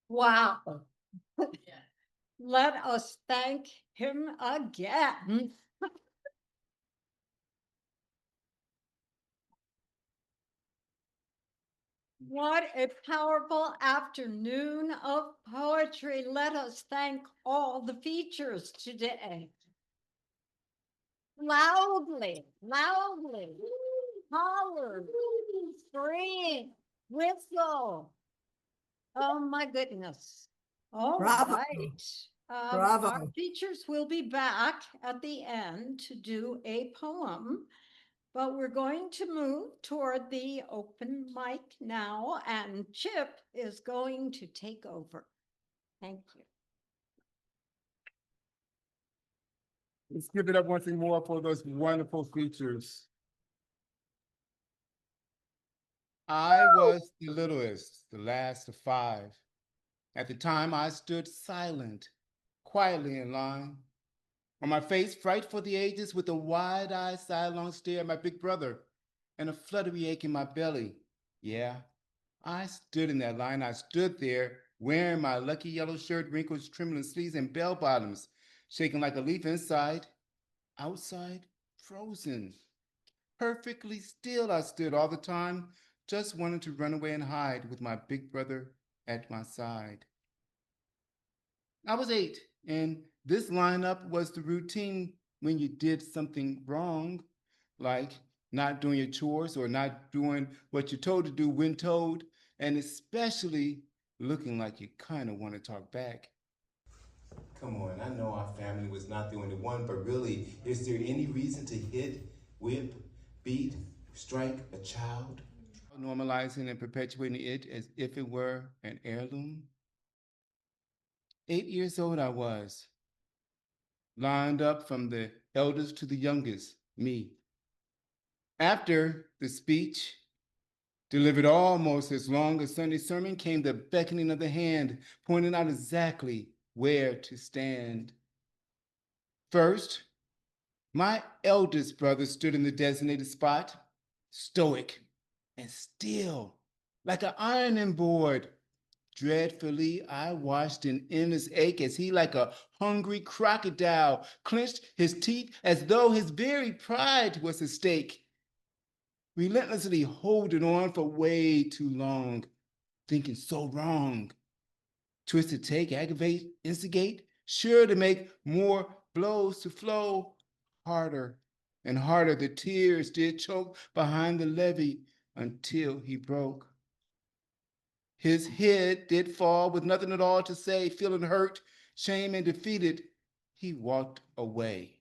Wow. Let us thank him again. What a powerful afternoon of poetry. Let us thank all the features today. Loudly, loudly, holler, scream, whistle. Oh my goodness. All Bravo. right. Bravo. Our teachers will be back at the end to do a poem, but we're going to move toward the open mic now, and Chip is going to take over. Thank you. Let's give it up once more for those wonderful features. I was the littlest, the last of five. At the time, I stood silent, quietly in line. On my face, fright for the ages, with a wide-eyed, sidelong stare at my big brother, and a fluttery ache in my belly. Yeah, I stood in that line. I stood there, wearing my lucky yellow shirt, wrinkles, trembling sleeves, and bell bottoms, shaking like a leaf inside. Outside, frozen. Perfectly still, I stood all the time, just wanting to run away and hide with my big brother at my side. I was 8, and this lineup was the routine when you did something wrong, like not doing your chores or not doing what you're told to do when told, and especially looking like you kind of want to talk back. Come on, I know our family was not the only one, but really, is there any reason to hit, whip, beat, strike a child? Normalizing and perpetuating it as if it were an heirloom. 8 years old I was, lined up from the eldest to the youngest, me. After the speech, delivered almost as long as Sunday sermon, came the beckoning of the hand, pointing out exactly where to stand. First, my eldest brother stood in the designated spot, stoic and still, like an ironing board. Dreadfully, I watched an endless ache as he, like a hungry crocodile, clenched his teeth as though his very pride was at stake, relentlessly holding on for way too long, thinking so wrong. Twist to take, aggravate, instigate, sure to make more blows to flow. Harder and harder the tears did choke behind the levee until he broke. His head did fall with nothing at all to say, feeling hurt, shame, and defeated. He walked away.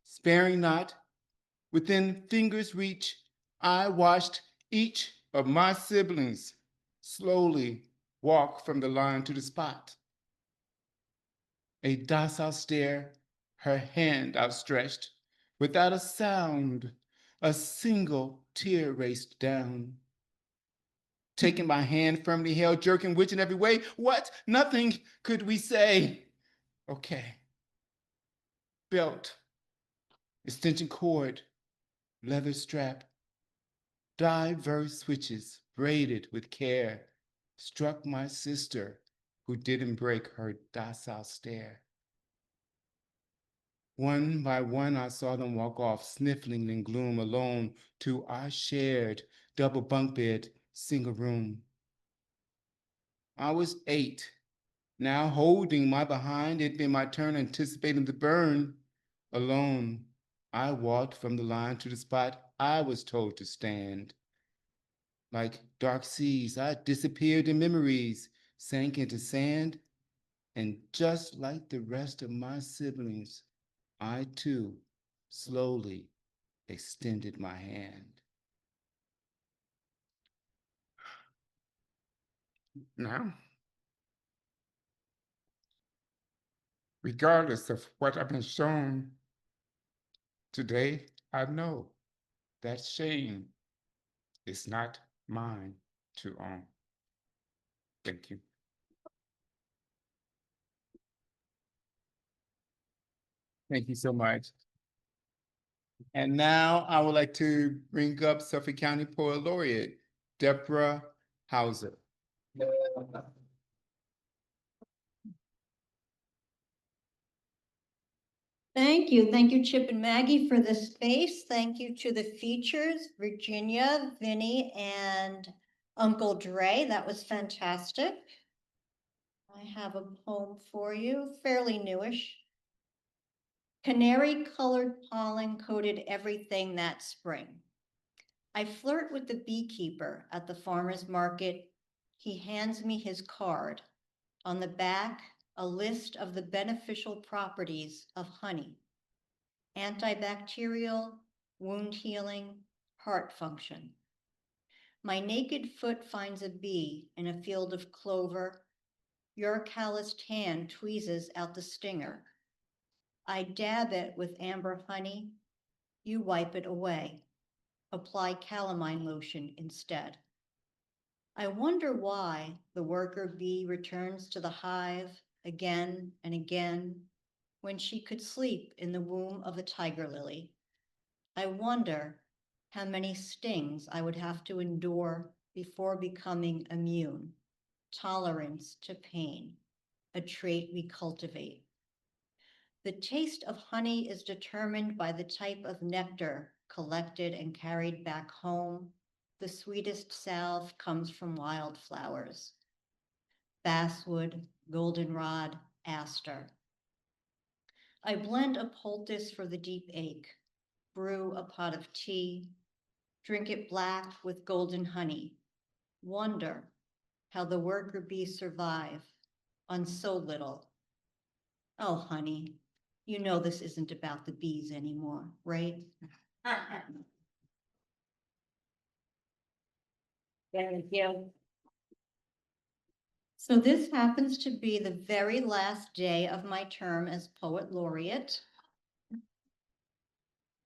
Sparing not, within fingers' reach, I watched each of my siblings slowly walk from the line to the spot. A docile stare, her hand outstretched, without a sound, a single tear raced down. Taking my hand firmly held, jerking which in every way, what? Nothing could we say. Okay. Belt, extension cord, leather strap, diverse switches braided with care, struck my sister, who didn't break her docile stare. One by one, I saw them walk off, sniffling in gloom, alone to our shared double bunk bed, single room. I was 8, now holding my behind. It'd been my turn, anticipating the burn. Alone, I walked from the line to the spot I was told to stand. Like dark seas, I disappeared in memories, sank into sand, and just like the rest of my siblings, I too slowly extended my hand. Now, regardless of what I've been shown today, I know that shame is not mine to own. Thank you. Thank you so much. And now I would like to bring up Suffolk County Poet Laureate, Deborah Hauser. Thank you. Thank you, Chip and Maggie, for the space. Thank you to the features, Virginia, Vinnie, and Uncle Dre. That was fantastic. I have a poem for you, fairly newish. Canary-colored pollen coated everything that spring. I flirt with the beekeeper at the farmer's market. He hands me his card. On the back, a list of the beneficial properties of honey: antibacterial, wound healing, heart function. My naked foot finds a bee in a field of clover. Your calloused hand tweezes out the stinger. I dab it with amber honey. You wipe it away. Apply calamine lotion instead. I wonder why the worker bee returns to the hive again and again when she could sleep in the womb of a tiger lily. I wonder how many stings I would have to endure before becoming immune. Tolerance to pain, a trait we cultivate. The taste of honey is determined by the type of nectar collected and carried back home. The sweetest salve comes from wildflowers: basswood, goldenrod, aster. I blend a poultice for the deep ache, brew a pot of tea, drink it black with golden honey, wonder how the worker bees survive on so little. Oh, honey, you know this isn't about the bees anymore, right? Thank you. So this happens to be the very last day of my term as poet laureate.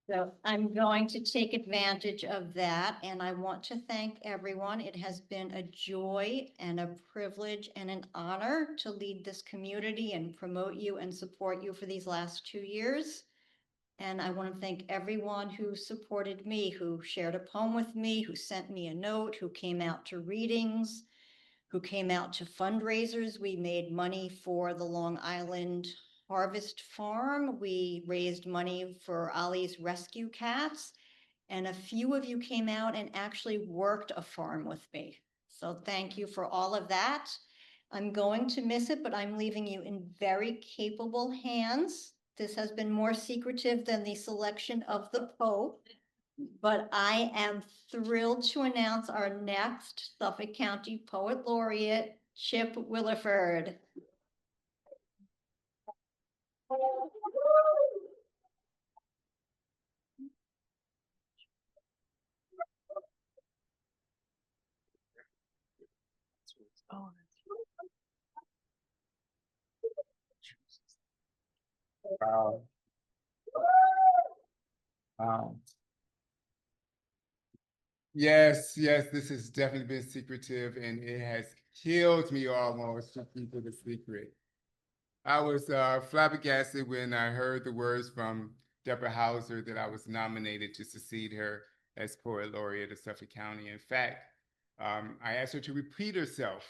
So I'm going to take advantage of that, and I want to thank everyone. It has been a joy and a privilege and an honor to lead this community and promote you and support you for these last 2 years. And I want to thank everyone who supported me, who shared a poem with me, who sent me a note, who came out to readings, who came out to fundraisers. We made money for the Long Island Harvest Farm. We raised money for Ollie's rescue cats. And a few of you came out and actually worked a farm with me. So thank you for all of that. I'm going to miss it, but I'm leaving you in very capable hands. This has been more secretive than the selection of the Pope. But I am thrilled to announce our next Suffolk County Poet Laureate, Chip Williford. Wow. Wow. Yes, yes, this has definitely been secretive and it has killed me almost to keep it a secret. I was flabbergasted when I heard the words from Deborah Hauser that I was nominated to succeed her as Poet Laureate of Suffolk County. In fact, I asked her to repeat herself.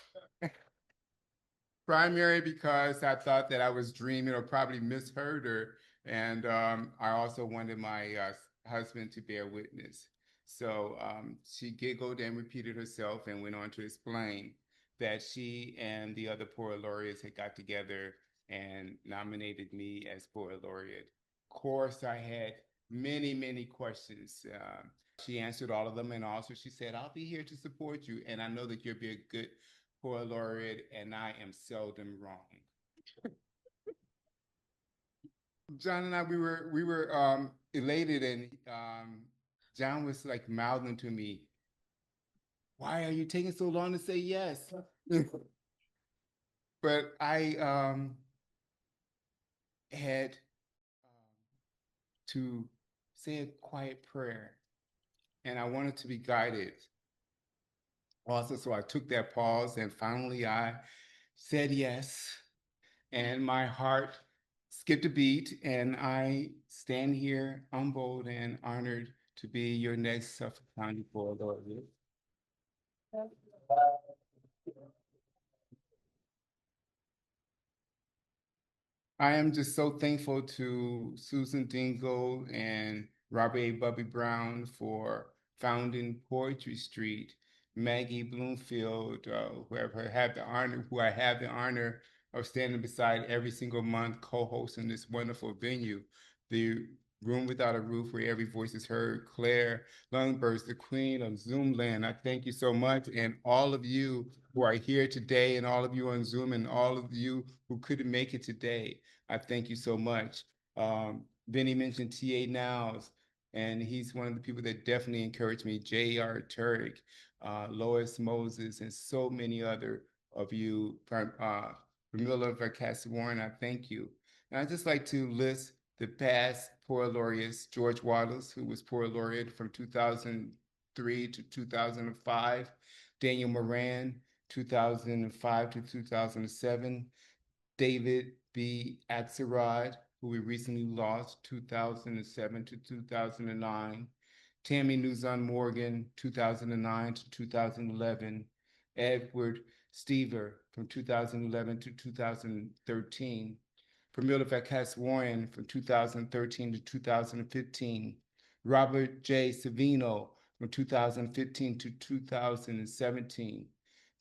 Primary because I thought that I was dreaming or probably misheard her. And I also wanted my husband to bear witness. So she giggled and repeated herself and went on to explain that she and the other poet laureates had got together and nominated me as poet laureate. Of course, I had many, many questions. She answered all of them, and also she said, "I'll be here to support you, and I know that you'll be a good poet laureate, and I am seldom wrong." John and I, we were elated, and John was like mouthing to me, "Why are you taking so long to say yes?" But I had to say a quiet prayer, and I wanted to be guided. Also, so I took that pause, and finally I said yes, and my heart skipped a beat, and I stand here humbled and honored to be your next Suffolk County Poet Laureate. I am just so thankful to Susan Dingle and Robert A. Bubby Brown for founding Poetry Street, Maggie Bloomfield, who I have the honor of standing beside every single month, co-hosting this wonderful venue, the Room Without a Roof, where every voice is heard. Claire Lundberg, the queen of Zoomland. I thank you so much, and all of you who are here today, and all of you on Zoom, and all of you who couldn't make it today. I thank you so much. Vinnie mentioned T.A. Niles, and he's one of the people that definitely encouraged me. J.R. Turek, Lois Moses, and so many other of you. Camilla Vercass Warren, I thank you. And I'd just like to list the past poet laureates: George Wallace, who was poet laureate from 2003 to 2005, Daniel Moran, 2005 to 2007, David B. Axelrod, who we recently lost, 2007 to 2009, Tammy Nuzon Morgan, 2009 to 2011, Edward Stever from 2011 to 2013, Pramila Vakas Warren from 2013 to 2015, Robert J. Savino from 2015 to 2017,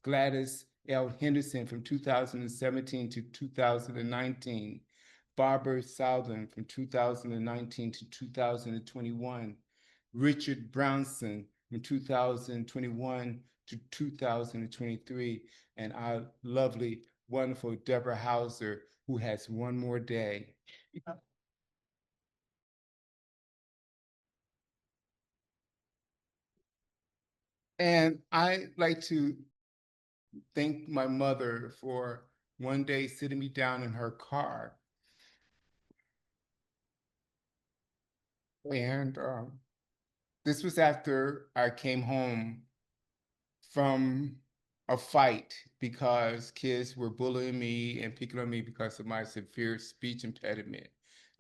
Gladys L. Henderson from 2017 to 2019, Barbara Southern from 2019 to 2021, Richard Brownson from 2021 to 2023, and our lovely, wonderful Deborah Hauser, who has one more day. And I like to thank my mother for one day sitting me down in her car. And this was after I came home from a fight because kids were bullying me and picking on me because of my severe speech impediment.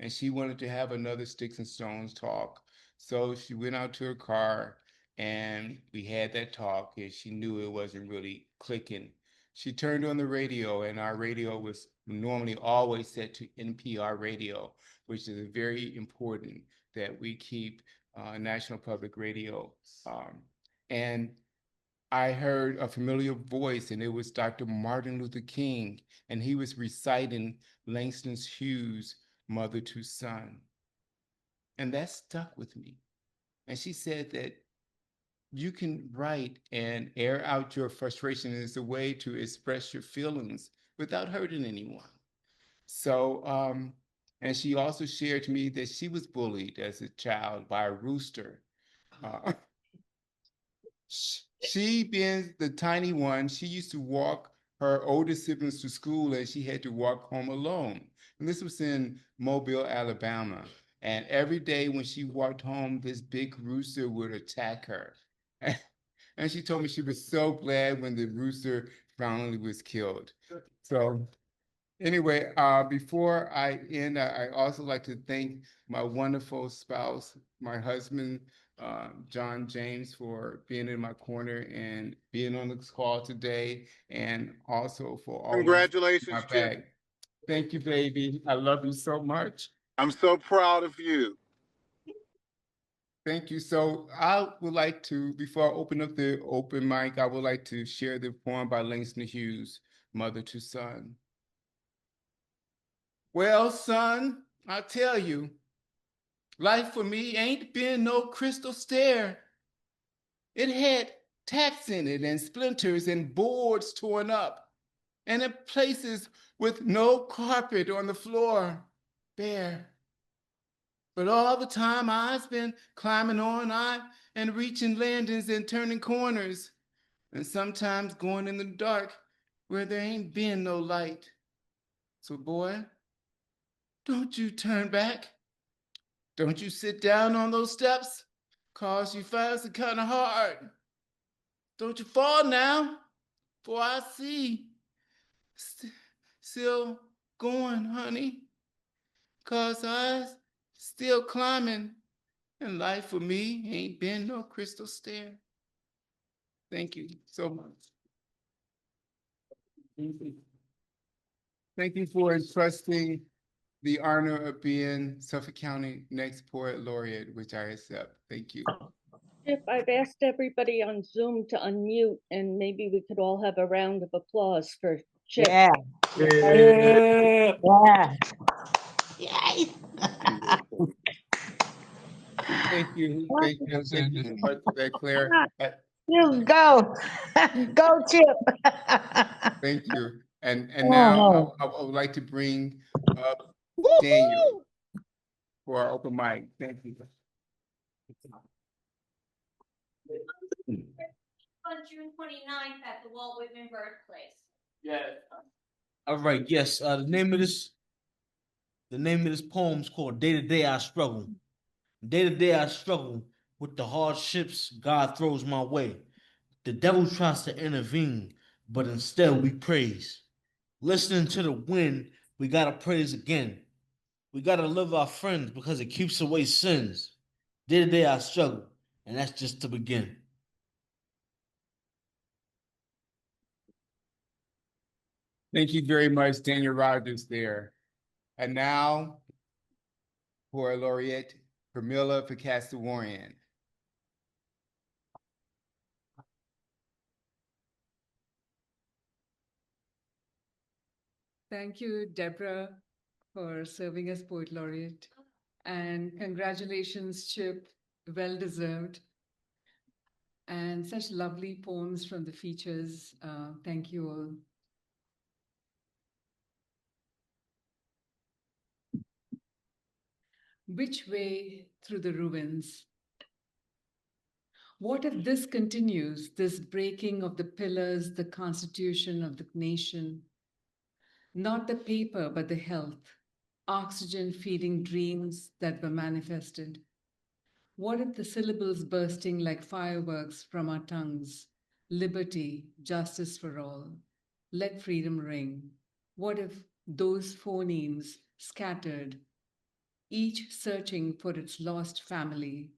And she wanted to have another sticks and stones talk. So she went out to her car and we had that talk, and she knew it wasn't really clicking. She turned on the radio, and our radio was normally always set to NPR radio, which is very important that we keep National Public Radio. And I heard a familiar voice, and it was Dr. Martin Luther King, and he was reciting Langston Hughes' Mother to Son. And that stuck with me. And she said that you can write and air out your frustration as a way to express your feelings without hurting anyone. So, and she also shared to me that she was bullied as a child by a rooster. Uh, She being the tiny one, she used to walk her older siblings to school, and she had to walk home alone. And this was in Mobile, Alabama. And every day when she walked home, this big rooster would attack her. And she told me she was so glad when the rooster finally was killed. So anyway, before I end, I also like to thank my wonderful spouse, my husband, John James, for being in my corner and being on this call today, and also for always Congratulations, my Chip. back. Thank you, baby. I love you so much. I'm so proud of you. Thank you. So I would like to, before I open up the open mic, I would like to share the poem by Langston Hughes, Mother to Son. Well, son, I tell you, life for me ain't been no crystal stair. It had tacks in it and splinters and boards torn up, and in places with no carpet on the floor, bare. But all the time I've been climbing on, and reaching landings and turning corners, and sometimes going in the dark where there ain't been no light. So boy, don't you turn back. Don't you sit down on those steps, 'cause you find it kind of hard. Don't you fall now, for I see still going, honey, 'cause I still climbing, and life for me ain't been no crystal stair. Thank you so much. Thank you for entrusting the honor of being Suffolk County next poet laureate, which I accept. Thank you. Chip, I've asked everybody on Zoom to unmute, and maybe we could all have a round of applause for Chip. Yeah. Yeah. Yeah. Yay. Thank you. Thank you. Thank you so much for that, Claire. You go. Go, Chip. Thank you. And Oh. now I would like to bring up Daniel for our open mic. Thank you. On June 29th at the Walt Whitman birthplace. Yeah. All right, yes. The name of this poem is called Day to Day I Struggle. Day to day I struggle with the hardships God throws my way. The devil tries to intervene, but instead we praise. Listening to the wind, we gotta praise again. We gotta love our friends because it keeps away sins. Day to day I struggle, and that's just to begin. Thank you very much, Daniel Rogers there. And now for our laureate, Pramila Pacastawarian. Thank you, Deborah. for serving as Poet Laureate. And congratulations, Chip, well deserved. And such lovely poems from the features. Thank you all. Which way through the ruins? What if this continues, this breaking of the pillars, the constitution of the nation? Not the paper, but the health, oxygen feeding dreams that were manifested. What if the syllables bursting like fireworks from our tongues? Liberty, justice for all. Let freedom ring. What if those phonemes scattered, each searching for its lost family,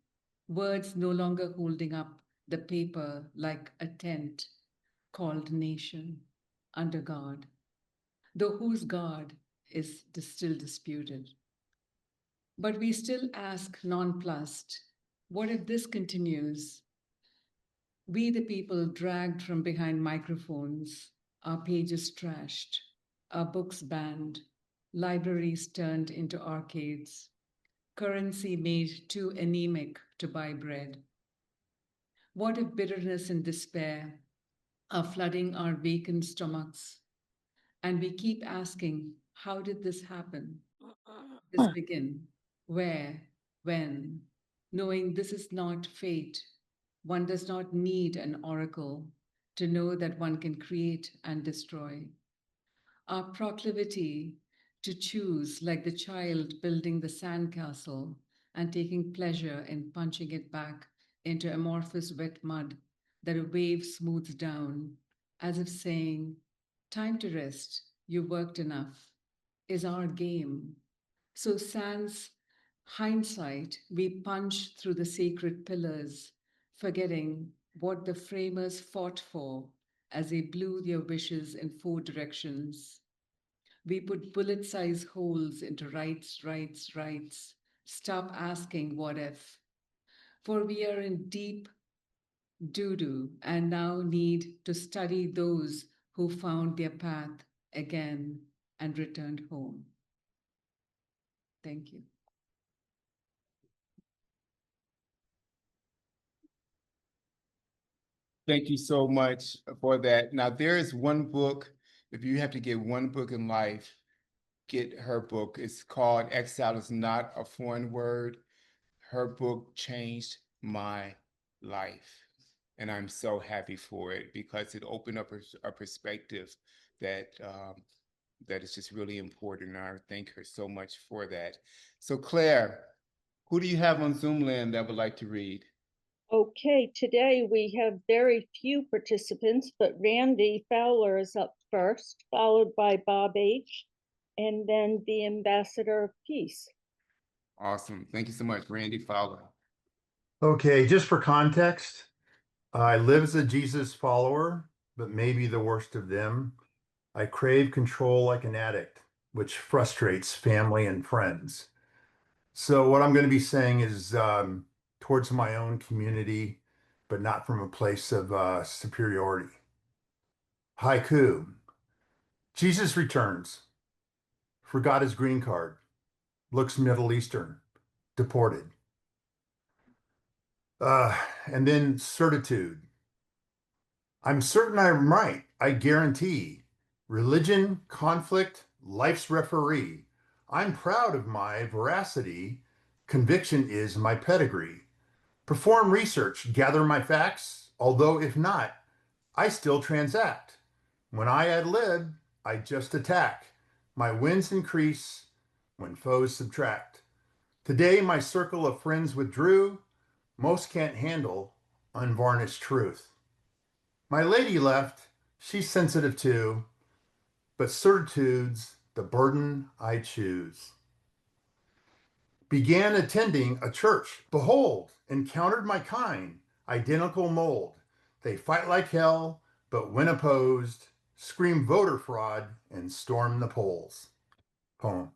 words no longer holding up the paper like a tent called nation under God, though whose God is still disputed. But we still ask nonplussed, what if this continues? We, the people, dragged from behind microphones, our pages trashed, our books banned, libraries turned into arcades, currency made too anemic to buy bread. What if bitterness and despair are flooding our vacant stomachs? And we keep asking, how did this happen? This begin? Where? When? Knowing this is not fate, one does not need an oracle to know that one can create and destroy. Our proclivity to choose, like the child building the sandcastle and taking pleasure in punching it back into amorphous wet mud that a wave smooths down, as if saying, time to rest, you worked enough, is our game. So sans hindsight, we punch through the sacred pillars, forgetting what the framers fought for as they blew their wishes in 4 directions. We put bullet-sized holes into rights, rights, rights. Stop asking what if. For we are in deep doo-doo and now need to study those who found their path again and returned home. Thank you. Thank you so much for that. Now, there is one book, if you have to get one book in life, get her book. It's called Exile is Not a Foreign Word. Her book changed my life. And I'm so happy for it because it opened up a perspective that that is just really important. And I thank her so much for that. So Claire, who do you have on Zoom land that would like to read? Okay, today we have very few participants, but Randy Fowler is up first, followed by Bob H., and then the Ambassador of Peace. Awesome. Thank you so much, Randy Fowler. Okay, just for context, I live as a Jesus follower, but maybe the worst of them. I crave control like an addict, which frustrates family and friends. So what I'm going to be saying is towards my own community, but not from a place of superiority. Haiku. Jesus returns, forgot his green card, looks Middle Eastern, deported. And then certitude. I'm certain I'm right. I guarantee. Religion, conflict, life's referee. I'm proud of my veracity. Conviction is my pedigree. Perform research, gather my facts, although if not, I still transact. When I ad lib, I just attack. My wins increase when foes subtract. Today, my circle of friends withdrew. Most can't handle unvarnished truth. My lady left, she's sensitive too, but certitude's the burden I choose. Began attending a church, behold, encountered my kind, identical mold. They fight like hell, but when opposed, scream voter fraud and storm the polls. Poem.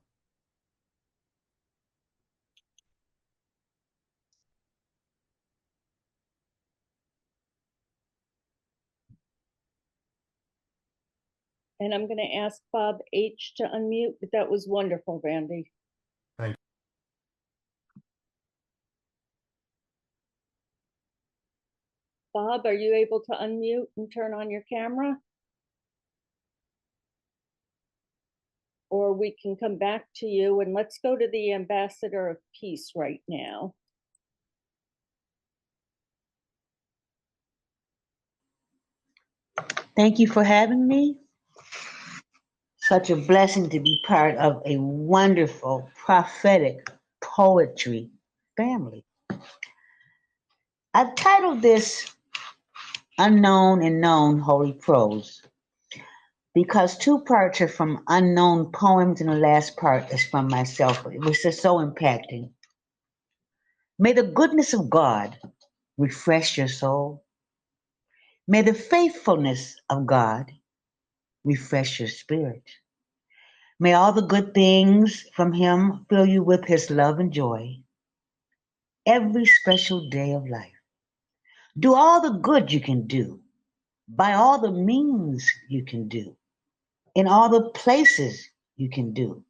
And I'm going to ask Bob H. to unmute, but that was wonderful, Randy. Thank you. Bob, are you able to unmute and turn on your camera? Or we can come back to you, and let's go to the Ambassador of Peace right now. Thank you for having me. Such a blessing to be part of a wonderful prophetic poetry family. I've titled this Unknown and Known Holy Prose because two parts are from unknown poems and the last part is from myself. It was just so impacting. May the goodness of God refresh your soul. May the faithfulness of God refresh your spirit. May all the good things from Him fill you with His love and joy every special day of life. Do all the good you can do by all the means you can do, in all the places you can do,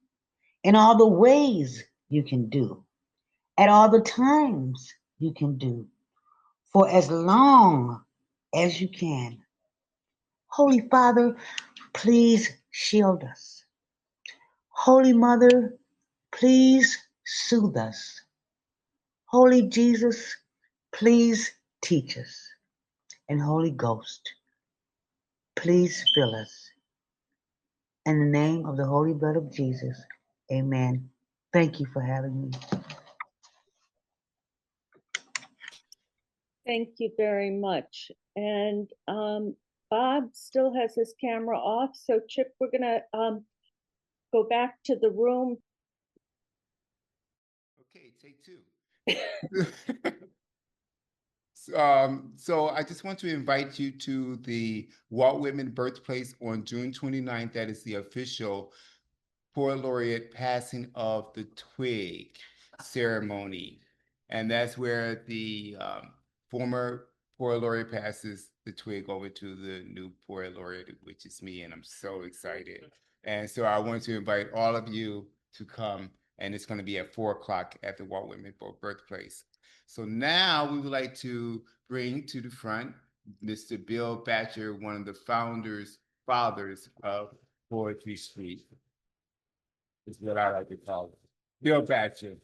in all the ways you can do, at all the times you can do, for as long as you can. Holy Father, please shield us. Holy Mother, please soothe us. Holy Jesus, please teach us. And Holy Ghost, please fill us. In the name of the holy blood of Jesus, amen. Thank you for having me. Thank you very much. And Bob still has his camera off. So Chip, we're gonna go back to the room. Okay, take two. So I just want to invite you to the Walt Whitman birthplace on June 29th. That is the official Poet Laureate passing of the twig ceremony. And that's where the former Poet Laureate passes the twig over to the new Poet Laureate, which is me, and I'm so excited. And so I want to invite all of you to come, and it's going to be at 4:00 at the Walt Whitman birthplace. So now we would like to bring to the front Mr. Bill Batcher, one of the fathers of Poetry Street. Is what I like to call it. Bill Batcher.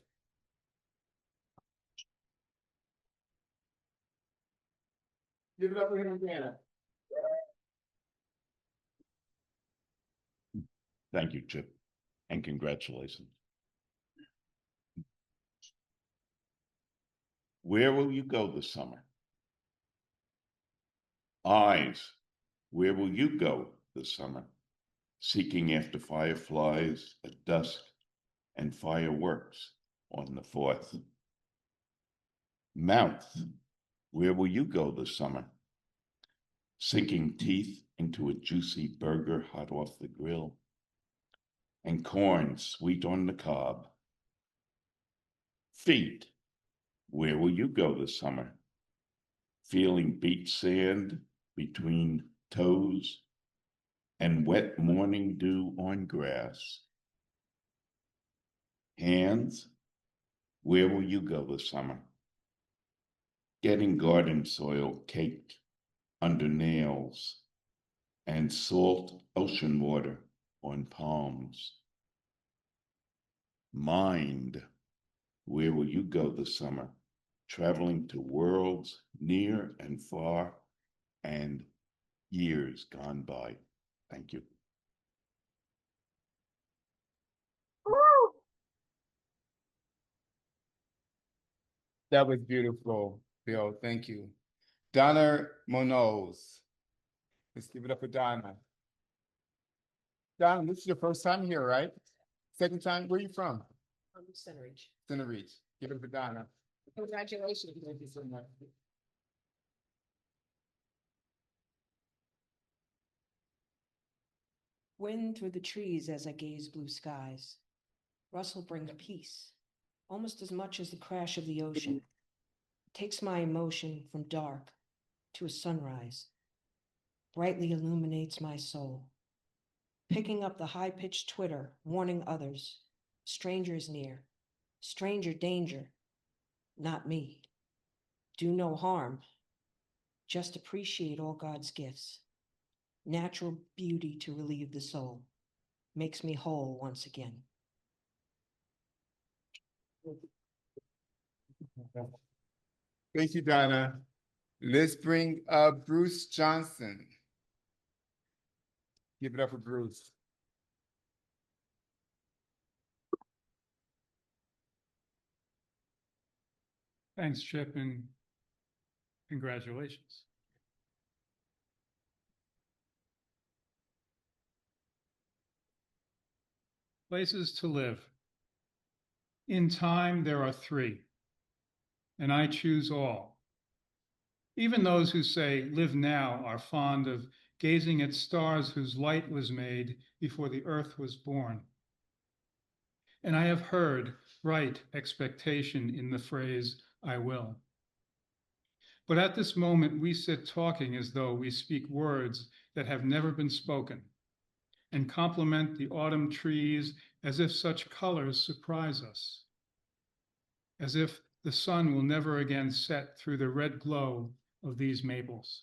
Give it up for him, Indiana. Thank you, Chip, and congratulations. Where will you go this summer? Eyes, where will you go this summer? Seeking after fireflies at dusk and fireworks on the 4th. Mouth, where will you go this summer? Sinking teeth into a juicy burger hot off the grill and corn sweet on the cob. Feet, where will you go this summer? Feeling beach sand between toes and wet morning dew on grass. Hands, where will you go this summer? Getting garden soil caked under nails and salt ocean water on palms. Mind, where will you go this summer? Traveling to worlds near and far and years gone by. Thank you. That was beautiful, Bill. Thank you. Donna Munoz. Let's give it up for Donna. Donna, this is your first time here, right? Second time? Where are you from? From Center Reach. Center Reach. Give it up for Donna. Congratulations. Thank you so much. Wind through the trees as I gaze blue skies. Rustle brings peace, almost as much as the crash of the ocean. Takes my emotion from dark to a sunrise. Brightly illuminates my soul. picking up the high-pitched twitter, warning others. Strangers near. Stranger danger. Not me. Do no harm. Just appreciate all God's gifts. Natural beauty to relieve the soul. Makes me whole once again. Thank you, Donna. Let's bring up Bruce Johnson. Give it up for Bruce. Thanks, Chip, and congratulations. Places to live. In time, there are 3, and I choose all. Even those who say live now are fond of gazing at stars whose light was made before the earth was born. And I have heard right expectation in the phrase, I will. But at this moment, we sit talking as though we speak words that have never been spoken, and compliment the autumn trees as if such colors surprise us, as if the sun will never again set through the red glow of these maples.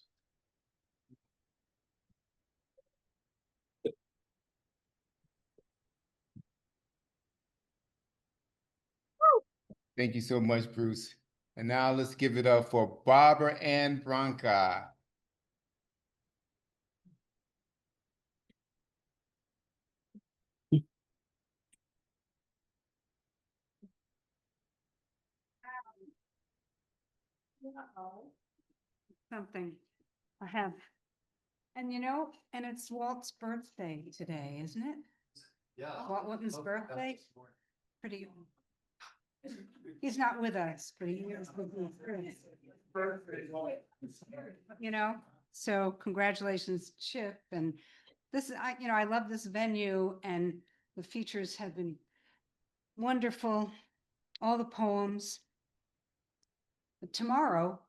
Thank you so much, Bruce. And now let's give it up for Barbara Ann Branca. Something I have. And and it's Walt's birthday today, isn't it? Yeah. Walt Whitman's birthday? Pretty. He's not with us, but he is with his so congratulations, Chip. And this is, I love this venue, and the features have been wonderful. All the poems. But tomorrow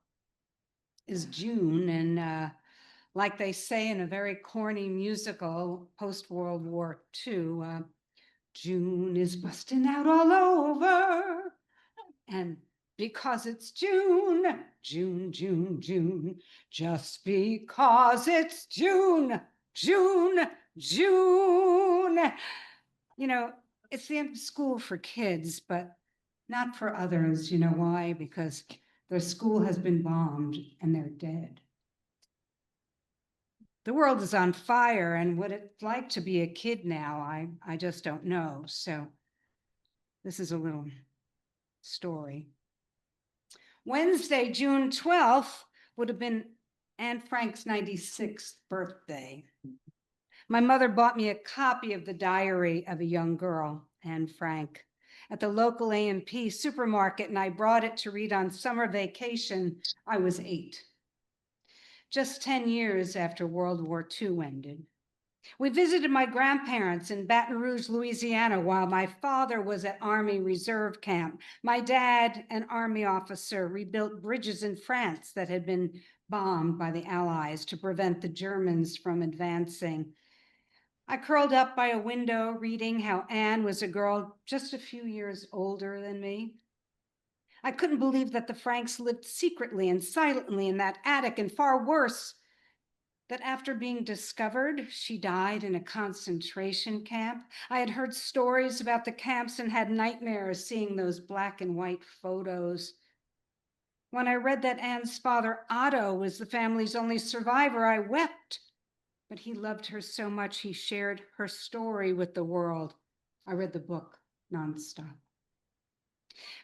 is June, and like they say in a very corny musical post-World War II, June is busting out all over. And because it's June, June, June, June, just because it's June, June, June. It's the end of school for kids, but not for others. You know why? Because their school has been bombed and they're dead. The world is on fire, and what it's like to be a kid now, I just don't know. So this is a little story. Wednesday, June 12th, would have been Anne Frank's 96th birthday. My mother bought me a copy of the diary of a young girl, Anne Frank, at the local A&P supermarket, and I brought it to read on summer vacation. I was 8. Just 10 years after World War II ended. We visited my grandparents in Baton Rouge, Louisiana, while my father was at Army Reserve Camp. My dad, an Army officer, rebuilt bridges in France that had been bombed by the Allies to prevent the Germans from advancing. I curled up by a window reading how Anne was a girl just a few years older than me. I couldn't believe that the Franks lived secretly and silently in that attic, and far worse, that after being discovered, she died in a concentration camp. I had heard stories about the camps and had nightmares seeing those black and white photos. When I read that Anne's father, Otto, was the family's only survivor, I wept. But he loved her so much he shared her story with the world. I read the book nonstop.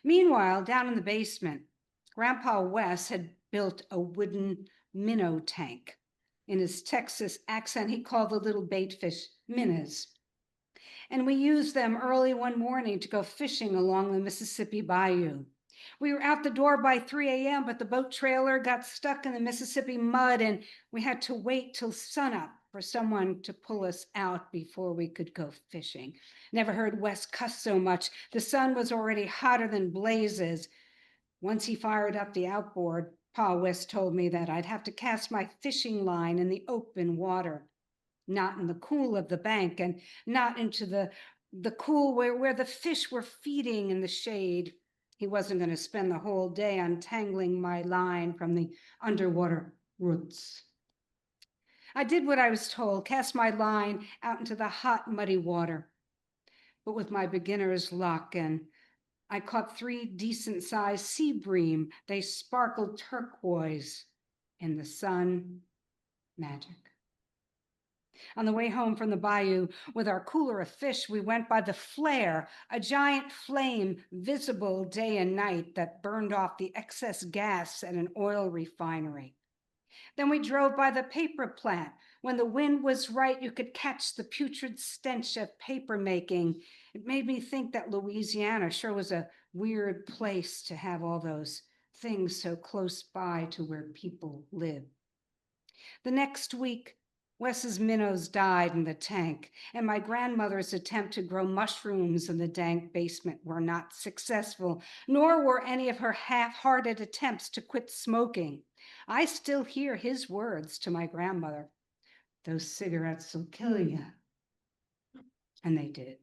Meanwhile, down in the basement, Grandpa Wes had built a wooden minnow tank. In his Texas accent, he called the little bait fish minnows. And we used them early one morning to go fishing along the Mississippi Bayou. We were out the door by 3 a.m., but the boat trailer got stuck in the Mississippi mud, and we had to wait till sunup for someone to pull us out before we could go fishing. Never heard Wes cuss so much. The sun was already hotter than blazes. Once he fired up the outboard, Pa West told me that I'd have to cast my fishing line in the open water. not in the cool of the bank and not into the cool where the fish were feeding in the shade. He wasn't going to spend the whole day untangling my line from the underwater roots. I did what I was told, cast my line out into the hot, muddy water. But with my beginner's luck, and I caught 3 decent-sized sea bream. They sparkled turquoise in the sun. Magic. On the way home from the bayou with our cooler of fish, we went by the flare, a giant flame visible day and night that burned off the excess gas at an oil refinery. Then we drove by the paper plant. When the wind was right, you could catch the putrid stench of paper making. It made me think that Louisiana sure was a weird place to have all those things so close by to where people live. The next week, Wes's minnows died in the tank, and my grandmother's attempt to grow mushrooms in the dank basement were not successful, nor were any of her half-hearted attempts to quit smoking. I still hear his words to my grandmother, "Those cigarettes will kill you." And they did.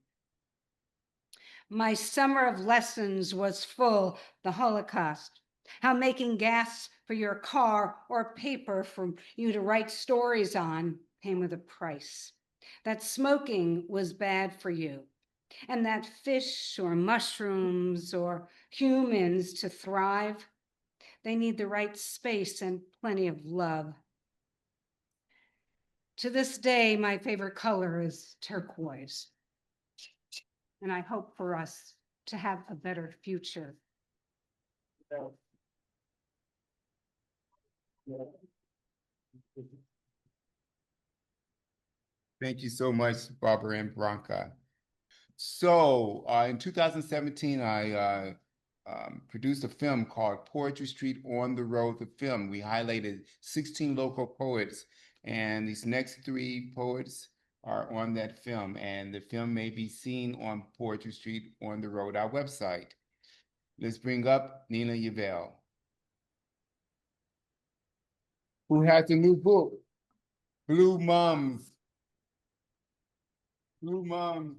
My summer of lessons was full, the Holocaust, how making gas for your car or paper for you to write stories on came with a price, that smoking was bad for you, and that fish or mushrooms or humans to thrive, they need the right space and plenty of love. To this day, my favorite color is turquoise, and I hope for us to have a better future. Thank you so much, Barbara and Branca. So in 2017, I produced a film called Poetry Street on the Road, the film. We highlighted 16 local poets, and these next 3 poets are on that film, and the film may be seen on Poetry Street on the Road, our website. Let's bring up Nina Yavell, who has a new book, Blue Mums. Blue Mums.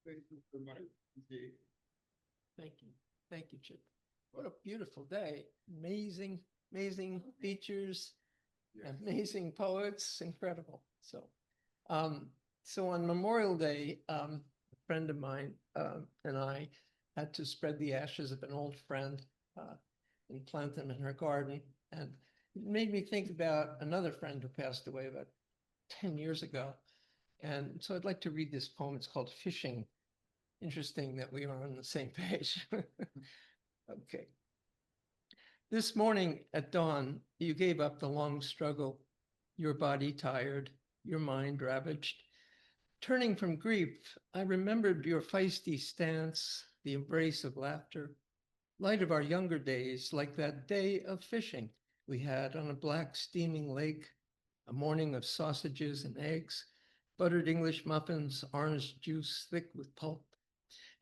Thank you so much. Thank you. Thank you, Chip. What a beautiful day. Amazing, amazing features, amazing poets, incredible. So on Memorial Day, a friend of mine and I had to spread the ashes of an old friend and plant them in her garden. And it made me think about another friend who passed away about 10 years ago. And so I'd like to read this poem. It's called Fishing. Interesting that we are on the same page. Okay. This morning at dawn, you gave up the long struggle, your body tired, your mind ravaged. Turning from grief, I remembered your feisty stance, the embrace of laughter, light of our younger days, like that day of fishing we had on a black steaming lake, a morning of sausages and eggs, buttered English muffins, orange juice thick with pulp.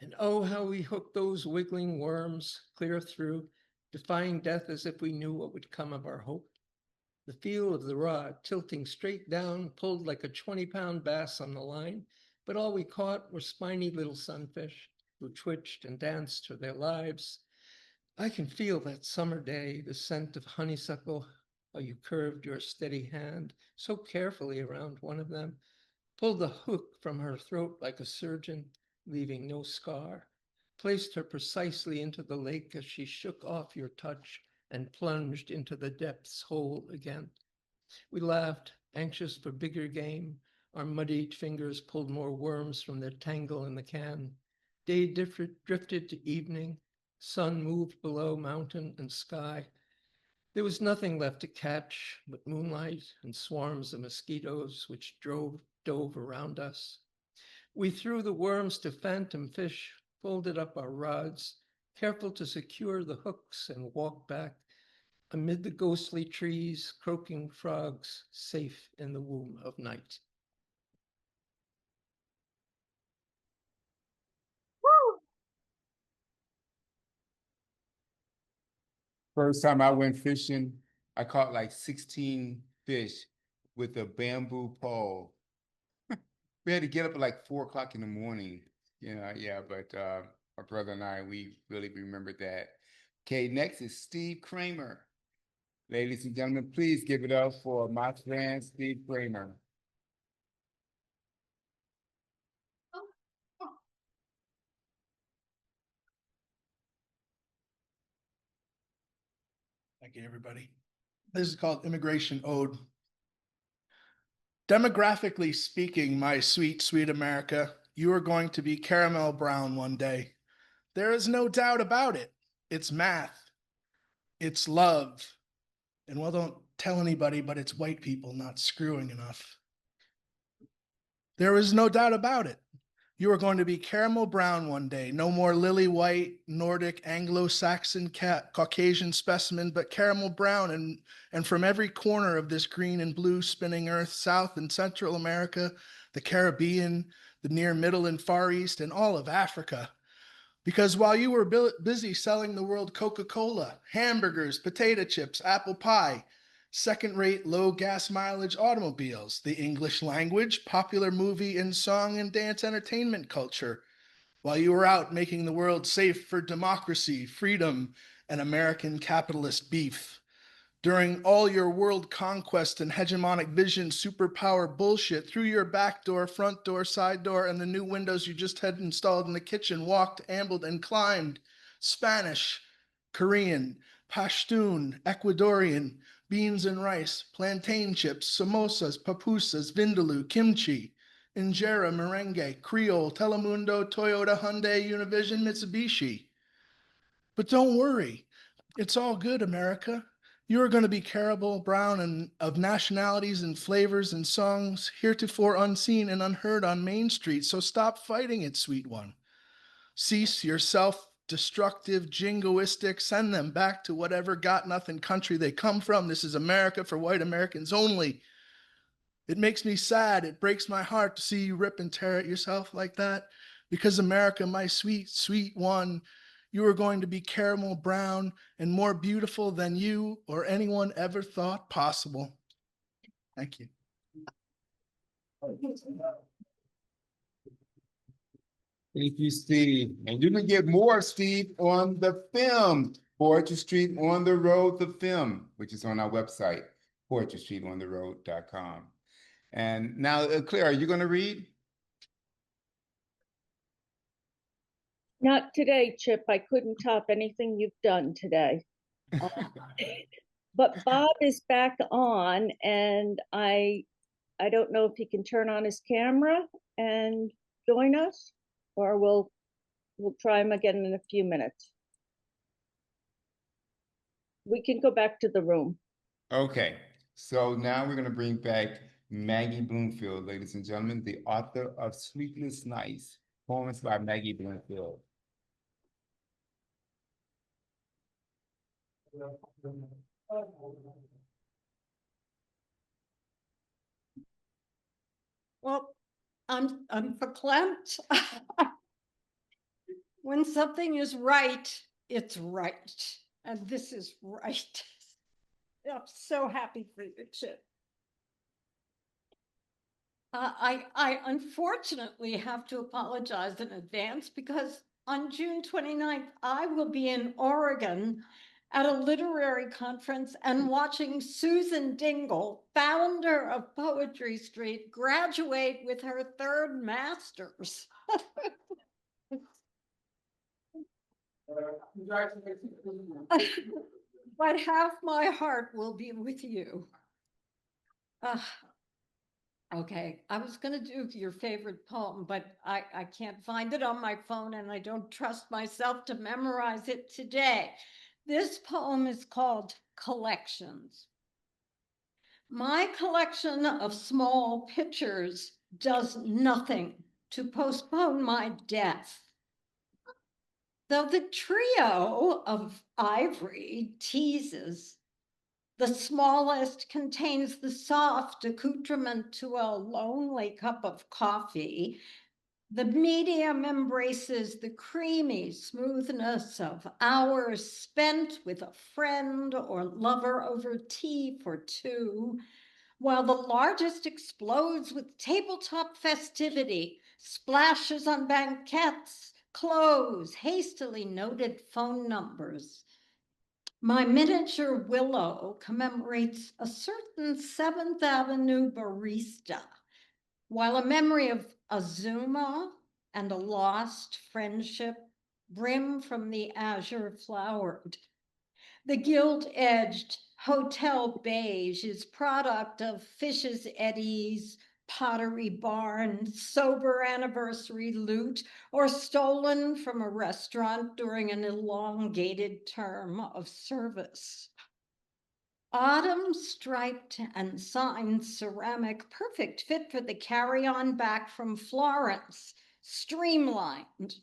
And oh, how we hooked those wiggling worms clear through, defying death as if we knew what would come of our hope. The feel of the rod tilting straight down, pulled like a 20-pound bass on the line, but all we caught were spiny little sunfish who twitched and danced for their lives. I can feel that summer day, the scent of honeysuckle, how you curved your steady hand so carefully around one of them, pulled the hook from her throat like a surgeon, leaving no scar, placed her precisely into the lake as she shook off your touch and plunged into the depths whole again. We laughed, anxious for bigger game. Our muddied fingers pulled more worms from their tangle in the can. Day drifted to evening. Sun moved below mountain and sky. There was nothing left to catch but moonlight and swarms of mosquitoes which dove around us. We threw the worms to phantom fish, folded up our rods, careful to secure the hooks and walk back amid the ghostly trees, croaking frogs, safe in the womb of night. First time I went fishing, I caught like 16 fish. with a bamboo pole. We had to get up at like 4 o'clock in the morning. Yeah, but my brother and I, we really remembered that. Okay, next is Steve Kramer. Ladies and gentlemen, please give it up for my friend Steve Kramer. Thank you, everybody. This is called Immigration Ode. Demographically speaking, my sweet, sweet America, you are going to be caramel brown one day. There is no doubt about it. It's math. It's love. And well, don't tell anybody, but it's white people not screwing enough. There is no doubt about it. You are going to be caramel brown one day. No more lily white, Nordic, Anglo-Saxon, Caucasian specimen, but caramel brown. And from every corner of this green and blue spinning earth, South and Central America, the Caribbean, the near Middle and Far East, and all of Africa. Because while you were busy selling the world Coca-Cola, hamburgers, potato chips, apple pie, second-rate low gas mileage automobiles, the English language, popular movie and song and dance entertainment culture, while you were out making the world safe for democracy, freedom, and American capitalist beef. During all your world conquest and hegemonic vision superpower bullshit, through your back door, front door, side door, and the new windows you just had installed in the kitchen, walked, ambled, and climbed Spanish, Korean, Pashtun, Ecuadorian, beans and rice, plantain chips, samosas, pupusas, vindaloo, kimchi, injera, merengue, Creole, Telemundo, Toyota, Hyundai, Univision, Mitsubishi. But don't worry, it's all good, America. You are going to be caramel brown and of nationalities and flavors and songs heretofore unseen and unheard on Main Street. So stop fighting it, sweet one. Cease your self-destructive, jingoistic, send them back to whatever got-nothing country they come from. This is America for white Americans only. It makes me sad. It breaks my heart to see you rip and tear at yourself like that. Because America, my sweet, sweet one, you are going to be caramel brown and more beautiful than you or anyone ever thought possible. Thank you. Thank you, Steve. And you can get more of Steve on the film, Poetry Street on the Road, the film, which is on our website, poetrystreetontheroad.com. And now, Claire, are you going to read? Not today, Chip. I couldn't top anything you've done today. But Bob is back on, and I don't know if he can turn on his camera and join us, or we'll try him again in a few minutes. We can go back to the room. Okay, so now we're going to bring back Maggie Bloomfield, ladies and gentlemen, the author of Sleepless Nights, poems by Maggie Bloomfield. Well, I'm verklempt. When something is right, it's right. And this is right. I'm so happy for you, Chip. I unfortunately have to apologize in advance because on June 29th, I will be in Oregon at a literary conference and watching Susan Dingle, founder of Poetry Street, graduate with her third master's. But half my heart will be with you. Okay, I was going to do your favorite poem, but I can't find it on my phone and I don't trust myself to memorize it today. This poem is called Collections. My collection of small pictures does nothing to postpone my death. Though the trio of ivory teases, the smallest contains the soft accoutrement to a lonely cup of coffee. The medium embraces the creamy smoothness of hours spent with a friend or lover over tea for two. while the largest explodes with tabletop festivity, splashes on banquettes, clothes, hastily noted phone numbers. My miniature willow commemorates a certain 7th Avenue barista, while a memory of Azuma and a lost friendship brim from the azure flowered. The gilt-edged hotel beige is product of Fish's Eddies, Pottery Barn, sober anniversary loot, or stolen from a restaurant during an elongated term of service. Autumn striped and signed ceramic, perfect fit for the carry-on back from Florence, streamlined.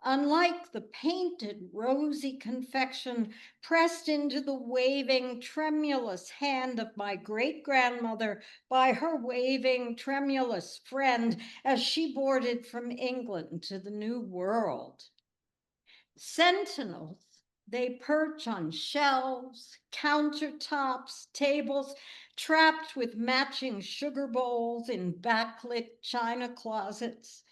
Unlike the painted rosy confection pressed into the waving tremulous hand of my great-grandmother by her waving tremulous friend as she boarded from England to the New World. Sentinels, they perch on shelves, countertops, tables, trapped with matching sugar bowls in backlit china closets.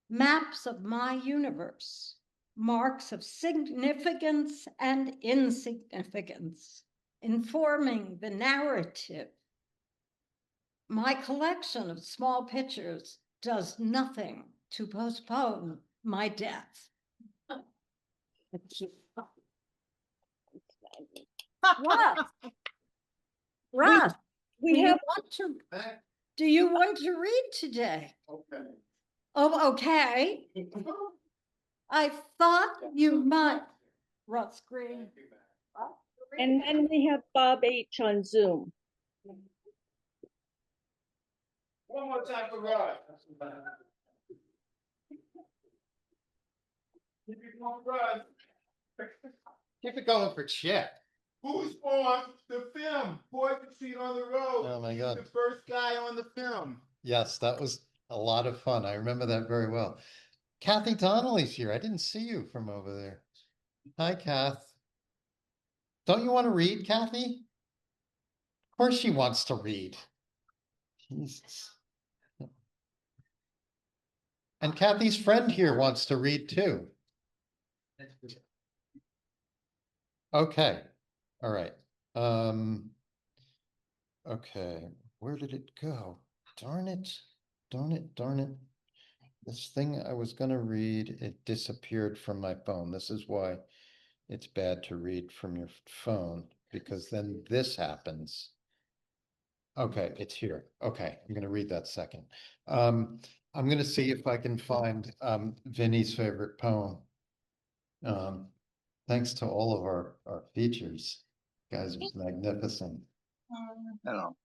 Maps of my universe, marks of significance and insignificance, informing the narrative. My collection of small pictures does nothing to postpone my death. What? Russ, do you want to read today? Okay. Oh, okay. I thought you might. Russ Green. And then we have Bob H. on Zoom. One more time for Rod. Keep it going, Rod. Keep it going for Chip. Who's on the film? Boy Could See It on the Road. Oh my He's God. the first guy on the film. Yes, that was a lot of fun. I remember that very well. Kathy Donnelly's here. I didn't see you from over there. Hi, Kath. Don't you want to read, Kathy? Of course she wants to read. Jesus. And Kathy's friend here wants to read too. Okay. All right. Okay. Where did it go? Darn it. Darn it. Darn it. This thing I was going to read, it disappeared from my phone. This is why it's bad to read from your phone, because then this happens. Okay, it's here. Okay, I'm going to read that second. I'm going to see if I can find Vinnie's favorite poem. Thanks to all of our features. Guys, it was magnificent. Hello.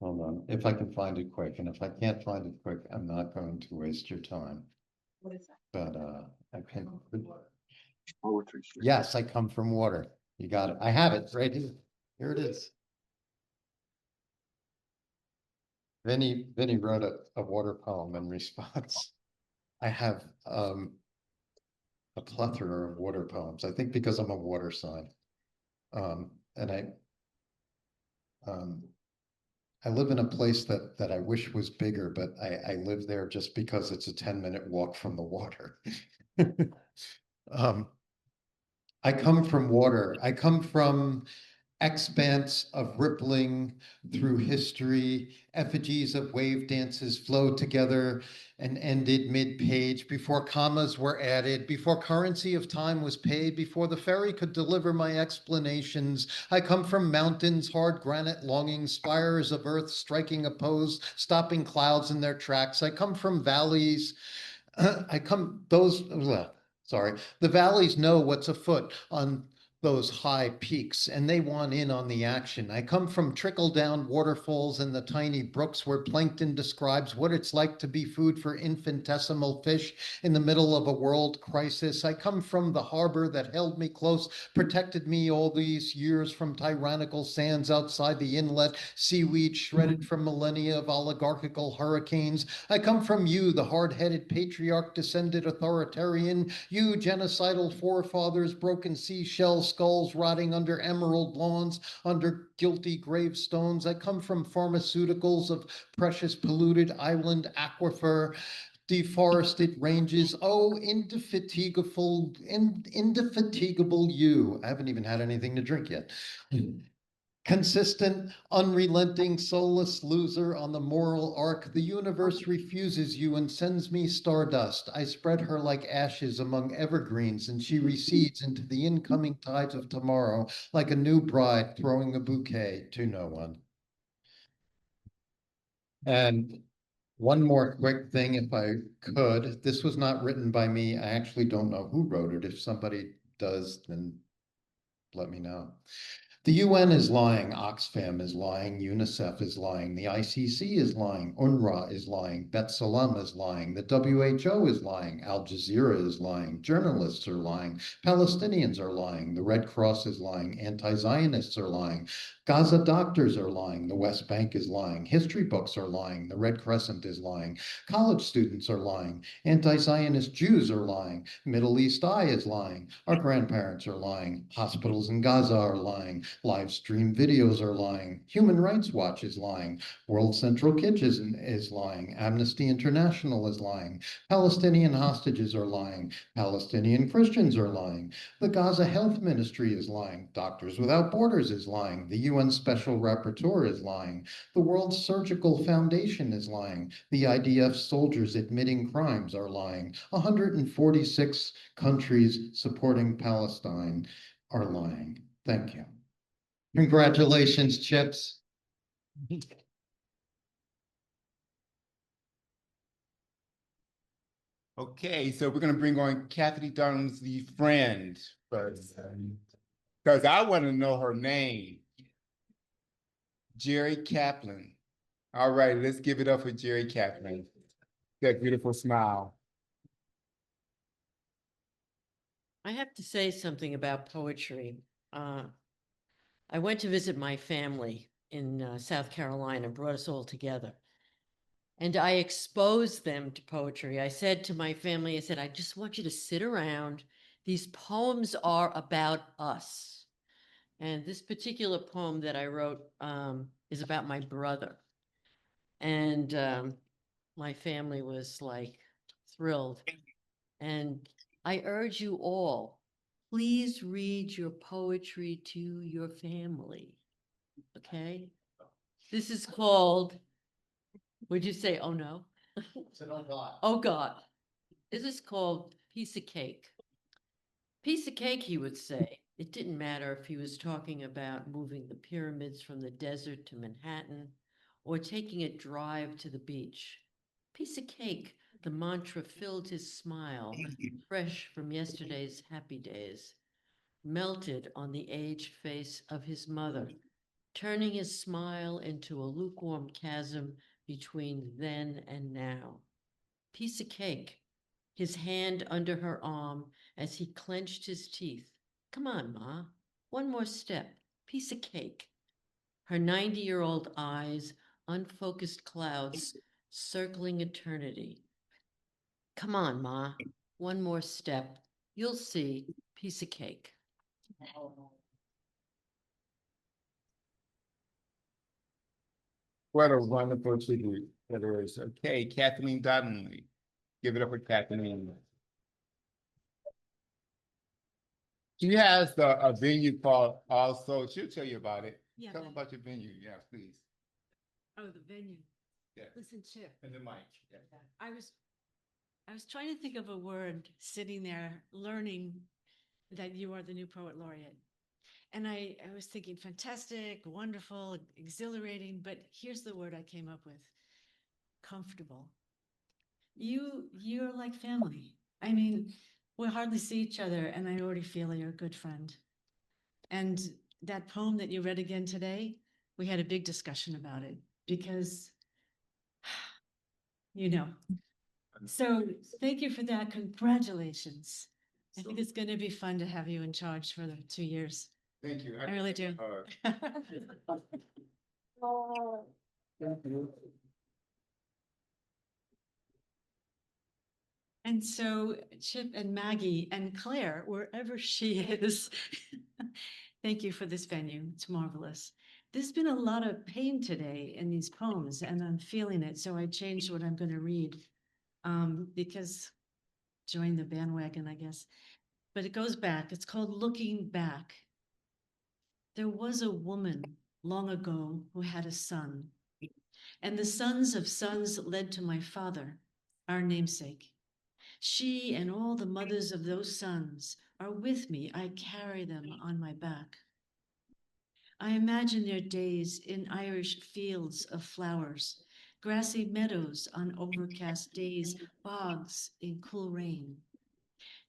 Hold on, if I can find it quick, and if I can't find it quick, I'm not going to waste your time. What is that? But I can. Poetry. Yes, I come from water. You got it. I have it right here. Here it is. Vinnie wrote a water poem in response. I have a plethora of water poems. I think because I'm a water sign. And I live in a place that I wish was bigger, but I live there just because it's a 10-minute walk from the water. I come from water. I come from expanse of rippling through history. Effigies of wave dances flow together and ended mid-page, before commas were added, before currency of time was paid, before the ferry could deliver my explanations. I come from mountains, hard granite longing, spires of earth striking a pose, stopping clouds in their tracks. I come from valleys. Sorry, the valleys know what's afoot on those high peaks, and they want in on the action. I come from trickle-down waterfalls and the tiny brooks where plankton describes what it's like to be food for infinitesimal fish in the middle of a world crisis. I come from the harbor that held me close, protected me all these years from tyrannical sands outside the inlet, seaweed shredded from millennia of oligarchical hurricanes. I come from you, the hard-headed patriarch-descended authoritarian, you genocidal forefathers, broken seashells, skulls rotting under emerald lawns, under guilty gravestones. I come from pharmaceuticals of precious polluted island aquifer, deforested ranges. Oh, indefatigable you. I haven't even had anything to drink yet. Consistent, unrelenting, soulless loser on the moral arc, the universe refuses you and sends me stardust. I spread her like ashes among evergreens, and she recedes into the incoming tides of tomorrow like a new bride throwing a bouquet to no one. And one more quick thing, if I could. This was not written by me. I actually don't know who wrote it. If somebody does, then let me know. The UN is lying, Oxfam is lying, UNICEF is lying, the ICC is lying, UNRWA is lying, B'Tselem is lying, the WHO is lying, Al Jazeera is lying, journalists are lying, Palestinians are lying, the Red Cross is lying, anti-Zionists are lying, Gaza doctors are lying, the West Bank is lying, history books are lying, the Red Crescent is lying, college students are lying, anti-Zionist Jews are lying, Middle East Eye is lying, our grandparents are lying, hospitals in Gaza are lying, live stream videos are lying, Human Rights Watch is lying, World Central Kitchen is lying, Amnesty International is lying, Palestinian hostages are lying, Palestinian Christians are lying, the Gaza Health Ministry is lying, Doctors Without Borders is lying, the UN Special Rapporteur is lying, the World Surgical Foundation is lying, the IDF soldiers admitting crimes are lying, 146 countries supporting Palestine are lying. Thank you. Congratulations, Chips. Okay, so we're gonna bring on Kathy Donald's friend first, because I want to know her name. Jerry Kaplan. All right, let's give it up for Jerry Kaplan. That beautiful smile. I have to say something about poetry. I went to visit my family in South Carolina, brought us all together. And I exposed them to poetry. I said to my family, I said, I just want you to sit around. These poems are about us. And this particular poem that I wrote is about my brother. And my family was like thrilled. And I urge you all, please read your poetry to your family. Okay? This is called, would you say, oh no? Oh God. Oh God. This is called Piece of Cake. Piece of cake, he would say. It didn't matter if he was talking about moving the pyramids from the desert to Manhattan or taking a drive to the beach. Piece of cake, the mantra filled his smile, fresh from yesterday's happy days, melted on the aged face of his mother, turning his smile into a lukewarm chasm between then and now. Piece of cake, his hand under her arm as he clenched his teeth. Come on, Ma, one more step, piece of cake. Her 90-year-old eyes, unfocused clouds circling eternity. Come on, Ma, one more step. You'll see, piece of cake. What a wonderful tribute that is. Okay, Kathleen Donnelly. Give it up for Kathleen. She has a venue called Also. She'll tell you about it. Yeah, Tell them about your venue. Yeah, please. Oh, the venue. Yeah. Listen, Chip. And the mic. Yeah. I was trying to think of a word sitting there learning that you are the new poet laureate. And I was thinking fantastic, wonderful, exhilarating, but here's the word I came up with. Comfortable. You're like family. I mean, we hardly see each other and I already feel you're a good friend. And that poem that you read again today, we had a big discussion about it because, you know. So thank you for that. Congratulations. I think it's going to be fun to have you in charge for the 2 years. Thank you. I really do. Thank you. And so Chip and Maggie and Claire, wherever she is, thank you for this venue. It's marvelous. There's been a lot of pain today in these poems, and I'm feeling it. So I changed what I'm going to read because join the bandwagon, I guess. But it goes back. It's called Looking Back. There was a woman long ago who had a son, and the sons of sons led to my father, our namesake. She and all the mothers of those sons are with me. I carry them on my back. I imagine their days in Irish fields of flowers, grassy meadows on overcast days, bogs in cool rain,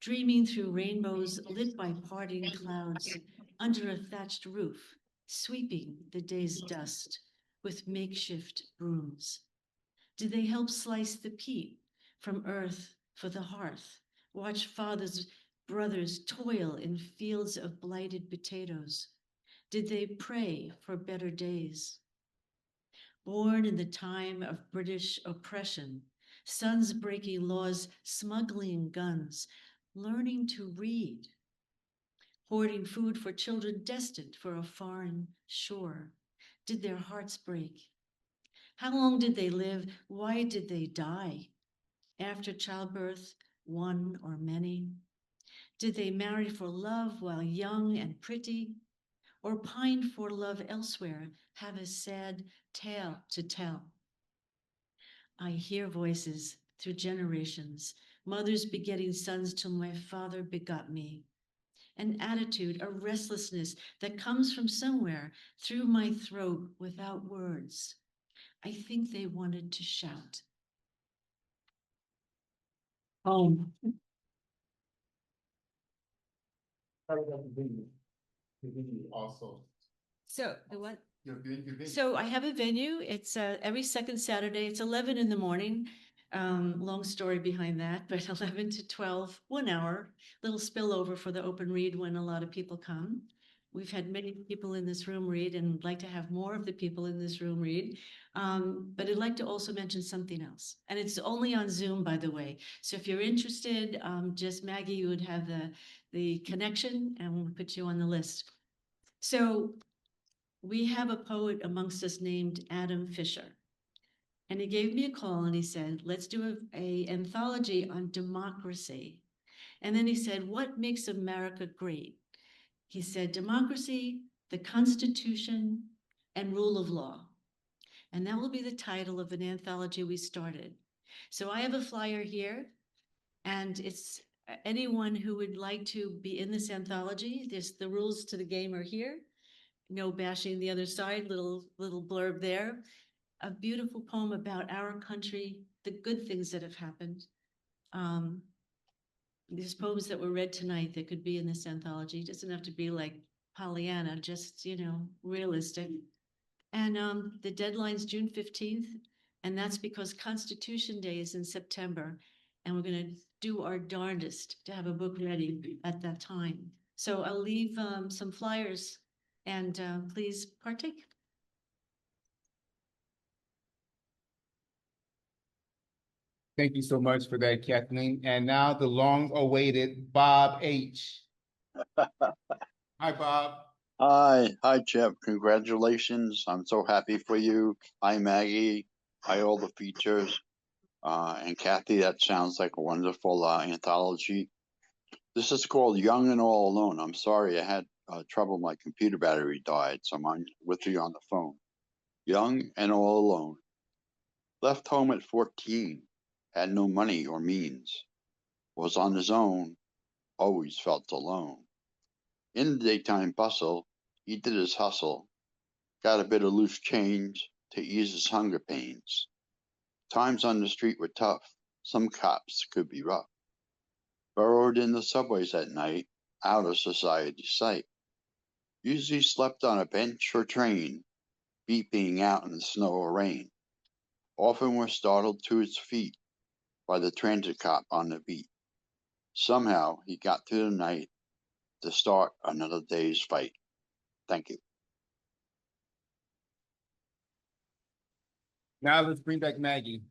dreaming through rainbows lit by parting clouds under a thatched roof, sweeping the day's dust with makeshift brooms. Did they help slice the peat from earth for the hearth? Watch fathers, brothers toil in fields of blighted potatoes? Did they pray for better days? Born in the time of British oppression, sons breaking laws, smuggling guns, learning to read, hoarding food for children destined for a foreign shore. Did their hearts break? How long did they live? Why did they die? After childbirth, one or many? Did they marry for love while young and pretty? Or pine for love elsewhere, have a sad tale to tell? I hear voices through generations, mothers begetting sons till my father begot me. An attitude, a restlessness that comes from somewhere through my throat without words. I think they wanted to shout. Home. Also. So the what? Your venue. So I have a venue. It's every second Saturday. It's 11 in the morning. Long story behind that, but 11 to 12, 1 hour, little spillover for the open read when a lot of people come. We've had many people in this room read and like to have more of the people in this room read. But I'd like to also mention something else. And it's only on Zoom, by the way. So if you're interested, just Maggie would have the connection and we'll put you on the list. So we have a poet amongst us named Adam Fisher. And he gave me a call and he said, let's do a anthology on democracy. And then he said, what makes America great? He said, democracy, the Constitution, and rule of law. And that will be the title of an anthology we started. So I have a flyer here, and it's anyone who would like to be in this anthology. The rules to the game are here. No bashing the other side, little blurb there. A beautiful poem about our country, the good things that have happened. These poems that were read tonight that could be in this anthology. It doesn't have to be like Pollyanna, just, realistic. And the deadline's June 15th, and that's because Constitution Day is in September, and we're going to do our darndest to have a book ready at that time. So I'll leave some flyers, and please partake. Thank you so much for that, Kathleen. And now the long-awaited Bob H. Hi, Bob. Hi, Chip. Congratulations. I'm so happy for you. Hi, Maggie. Hi, all the features. And Kathy, that sounds like a wonderful anthology. This is called Young and All Alone. I'm sorry, I had trouble. My computer battery died, so I'm with you on the phone. Young and all alone. Left home at 14. Had no money or means. Was on his own. Always felt alone. In the daytime bustle, he did his hustle. Got a bit of loose change to ease his hunger pains. Times on the street were tough. Some cops could be rough. Burrowed in the subways at night, out of society's sight. Usually slept on a bench or train, beeping out in the snow or rain. Often were startled to his feet by the transit cop on the beat. Somehow he got through the night to start another day's fight. Thank you. Now let's bring back Maggie.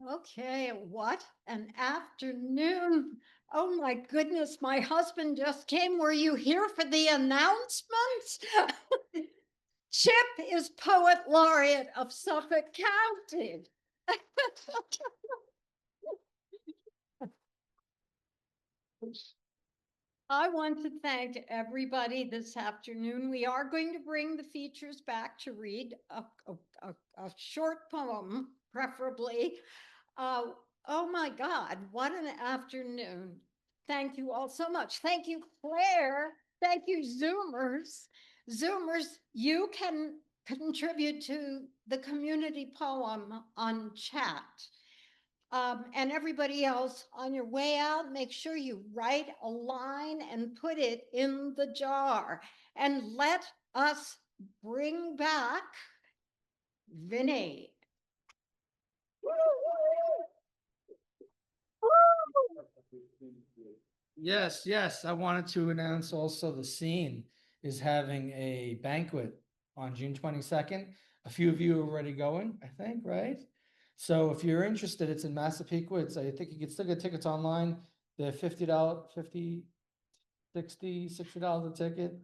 Okay, what an afternoon. Oh my goodness, my husband just came. Were you here for the announcements? Chip is Poet Laureate of Suffolk County. I want to thank everybody this afternoon. We are going to bring the features back to read a short poem, preferably. Oh my God, what an afternoon. Thank you all so much. Thank you, Claire. Thank you, Zoomers. Zoomers, you can contribute to the community poem on chat. And everybody else, on your way out, make sure you write a line and put it in the jar. And let us bring back Vinnie. Yes, yes. I wanted to announce also the scene is having a banquet on June 22nd. A few of you are already going, I think, right? So if you're interested, it's in Massapequa. I think you can still get tickets online. They're $50, $50, $60, $60 a ticket.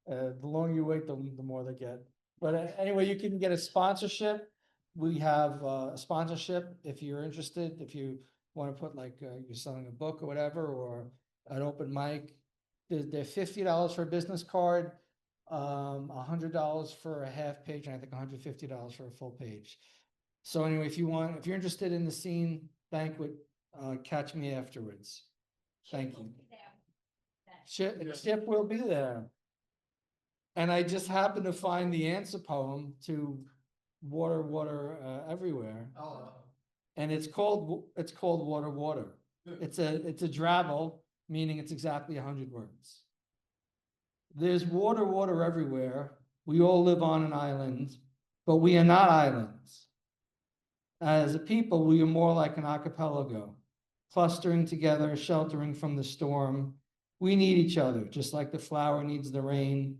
The longer you wait, the more they get. But anyway, you can get a sponsorship. We have a sponsorship if you're interested, if you want to put like you're selling a book or whatever, or an open mic. They're $50 for a business card, $100 for a half page, and I think $150 for a full page. So anyway, if you're interested in the scene banquet, catch me afterwards. Thank you. Chip will be there. And I just happened to find the answer poem to Water, Water Everywhere. Oh. And it's called Water, Water. It's a drabble, meaning it's exactly 100 words. There's water, water everywhere. We all live on an island, but we are not islands. As a people, we are more like an archipelago, clustering together, sheltering from the storm. We need each other, just like the flower needs the rain,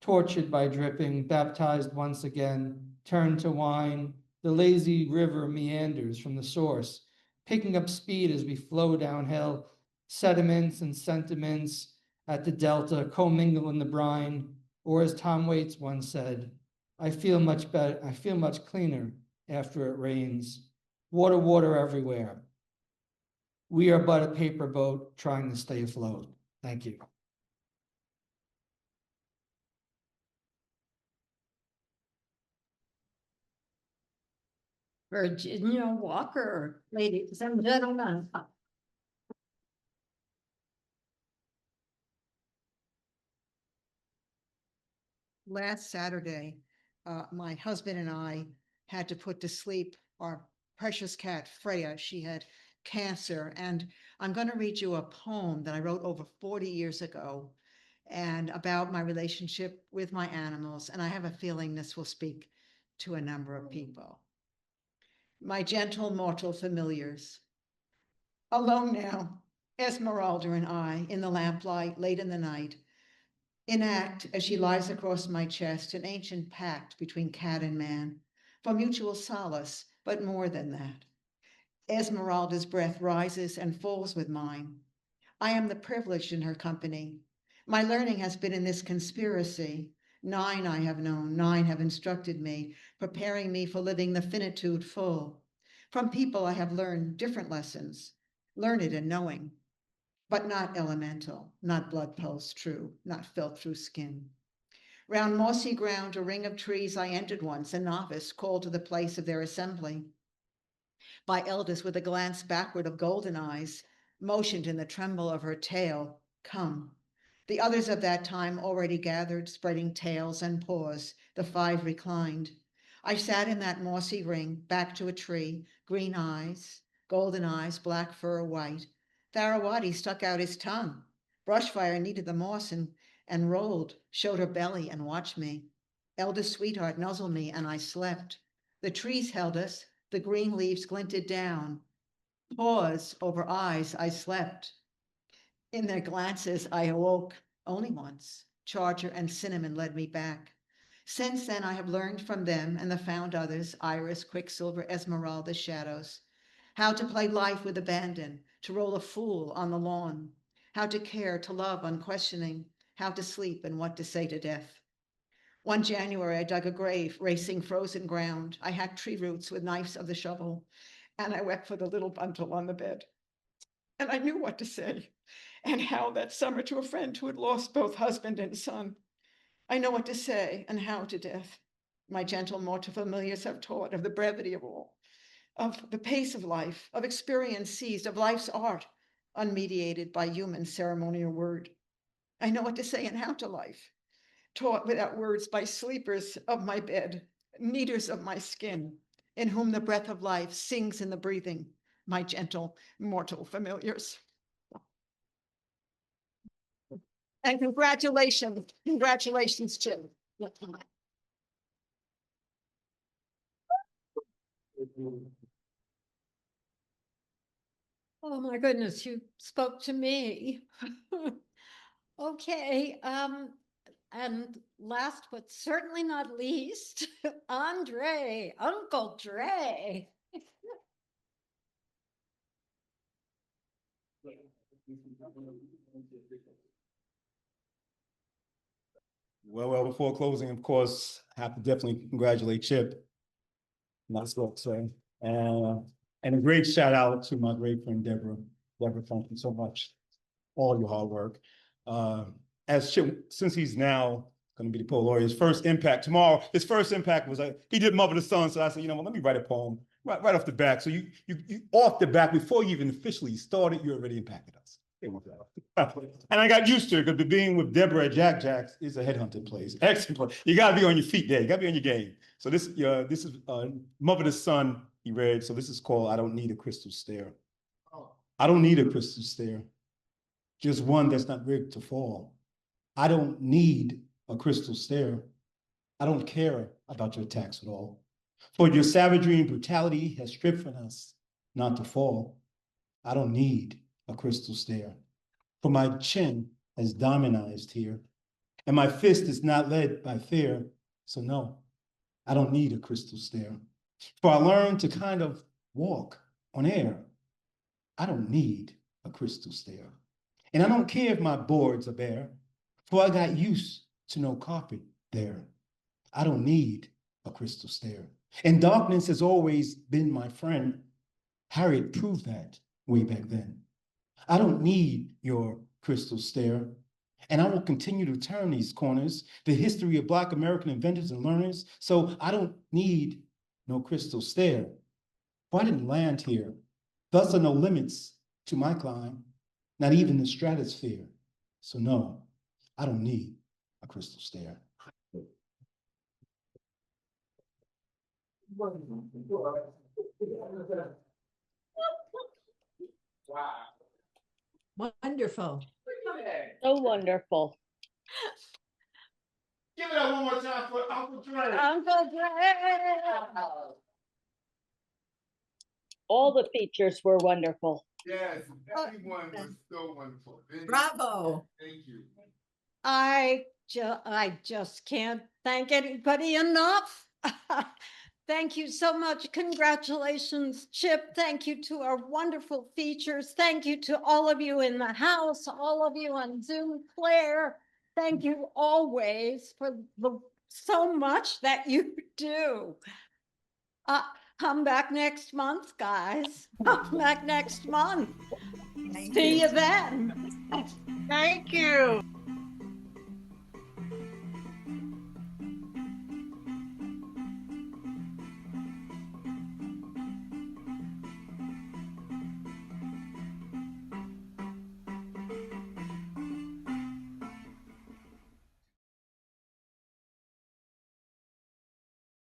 tortured by dripping, baptized once again, turned to wine. The lazy river meanders from the source, picking up speed as we flow downhill. Sediments and sentiments at the delta commingle in the brine, or as Tom Waits once said, I feel much better, I feel much cleaner after it rains. Water, water everywhere. We are but a paper boat trying to stay afloat. Thank you. Virginia Walker, ladies and gentlemen. Last Saturday, my husband and I had to put to sleep our precious cat, Freya. She had cancer. And I'm going to read you a poem that I wrote over 40 years ago and about my relationship with my animals. And I have a feeling this will speak to a number of people. My gentle mortal familiars. Alone now, Esmeralda and I, in the lamplight, late in the night, enact, as she lies across my chest, an ancient pact between cat and man, for mutual solace, but more than that. Esmeralda's breath rises and falls with mine. I am the privileged in her company. My learning has been in this conspiracy. 9 I have known, 9 have instructed me, preparing me for living the finitude full. From people I have learned different lessons, learned and knowing, but not elemental, not blood pulse true, not felt through skin. Round mossy ground, a ring of trees, I entered once, a novice called to the place of their assembly. By elders with a glance backward of golden eyes, motioned in the tremble of her tail, come. The others of that time already gathered, spreading tails and paws, the 5 reclined. I sat in that mossy ring, back to a tree, green eyes, golden eyes, black fur, white. Tharawati stuck out his tongue. Brushfire kneaded the moss and rolled, showed her belly and watched me. Eldest sweetheart nuzzled me and I slept. The trees held us, the green leaves glinted down. Paws over eyes, I slept. In their glances, I awoke only once. Charger and Cinnamon led me back. Since then, I have learned from them and the found others, Iris, Quicksilver, Esmeralda, shadows. how to play life with abandon, to roll a fool on the lawn, how to care, to love unquestioning, how to sleep and what to say to death. One January, I dug a grave, racing frozen ground. I hacked tree roots with knives of the shovel, and I wept for the little bundle on the bed. And I knew what to say and how that summer to a friend who had lost both husband and son. I know what to say and how to death. My gentle mortal familiars have taught of the brevity of all, of the pace of life, of experience seized, of life's art, unmediated by human ceremony or word. I know what to say and how to life, taught without words by sleepers of my bed, kneaders of my skin, in whom the breath of life sings in the breathing, my gentle mortal familiars. And congratulations, Jim. Oh my goodness, you spoke to me. Okay, and last but certainly not least, Andre, Uncle Dre. Well, before closing, of course, I have to definitely congratulate Chip. That's what I'm saying. And a great shout out to my great friend Deborah. Deborah, thank you so much. All your hard work. As Chip, since he's now going to be the poet laureate, his first impact was he did Mother to Son. So I said, you know what, let me write a poem right off the back. So you off the back, before you even officially started, you already impacted us. And I got used to it because being with Deborah at Jack Jack's is a headhunting place. Excellent place. You got to be on your feet there. You got to be on your game. So this is Mother to Son, he read. So this is called I Don't Need a Crystal Stare. I don't need a crystal stare, just one that's not rigged to fall. I don't need a crystal stare. I don't care about your attacks at all. For your savagery and brutality has stripped from us not to fall. I don't need a crystal stare. For my chin has diamondized here, and my fist is not led by fear. So no, I don't need a crystal stare. For I learned to kind of walk on air. I don't need a crystal stare. And I don't care if my boards are bare, for I got used to no carpet there. I don't need a crystal stare. And darkness has always been my friend. Harriet proved that way back then. I don't need your crystal stare. And I will continue to turn these corners, the history of Black American inventors and learners. So I don't need no crystal stare. For I didn't land here. Thus are no limits to my climb, not even the stratosphere. So no, I don't need a crystal stare. Wonderful. So wonderful. Give it up one more time for Uncle Dre. Uncle Dre. All the features were wonderful. Yes, everyone was so wonderful. Vinnie, Bravo. Thank you. I just can't thank anybody enough. Thank you so much. Congratulations, Chip. Thank you to our wonderful features. Thank you to all of you in the house, all of you on Zoom, Claire. Thank you always for so much that you do. Come back next month, guys. Come back next month. See you then. Thank you.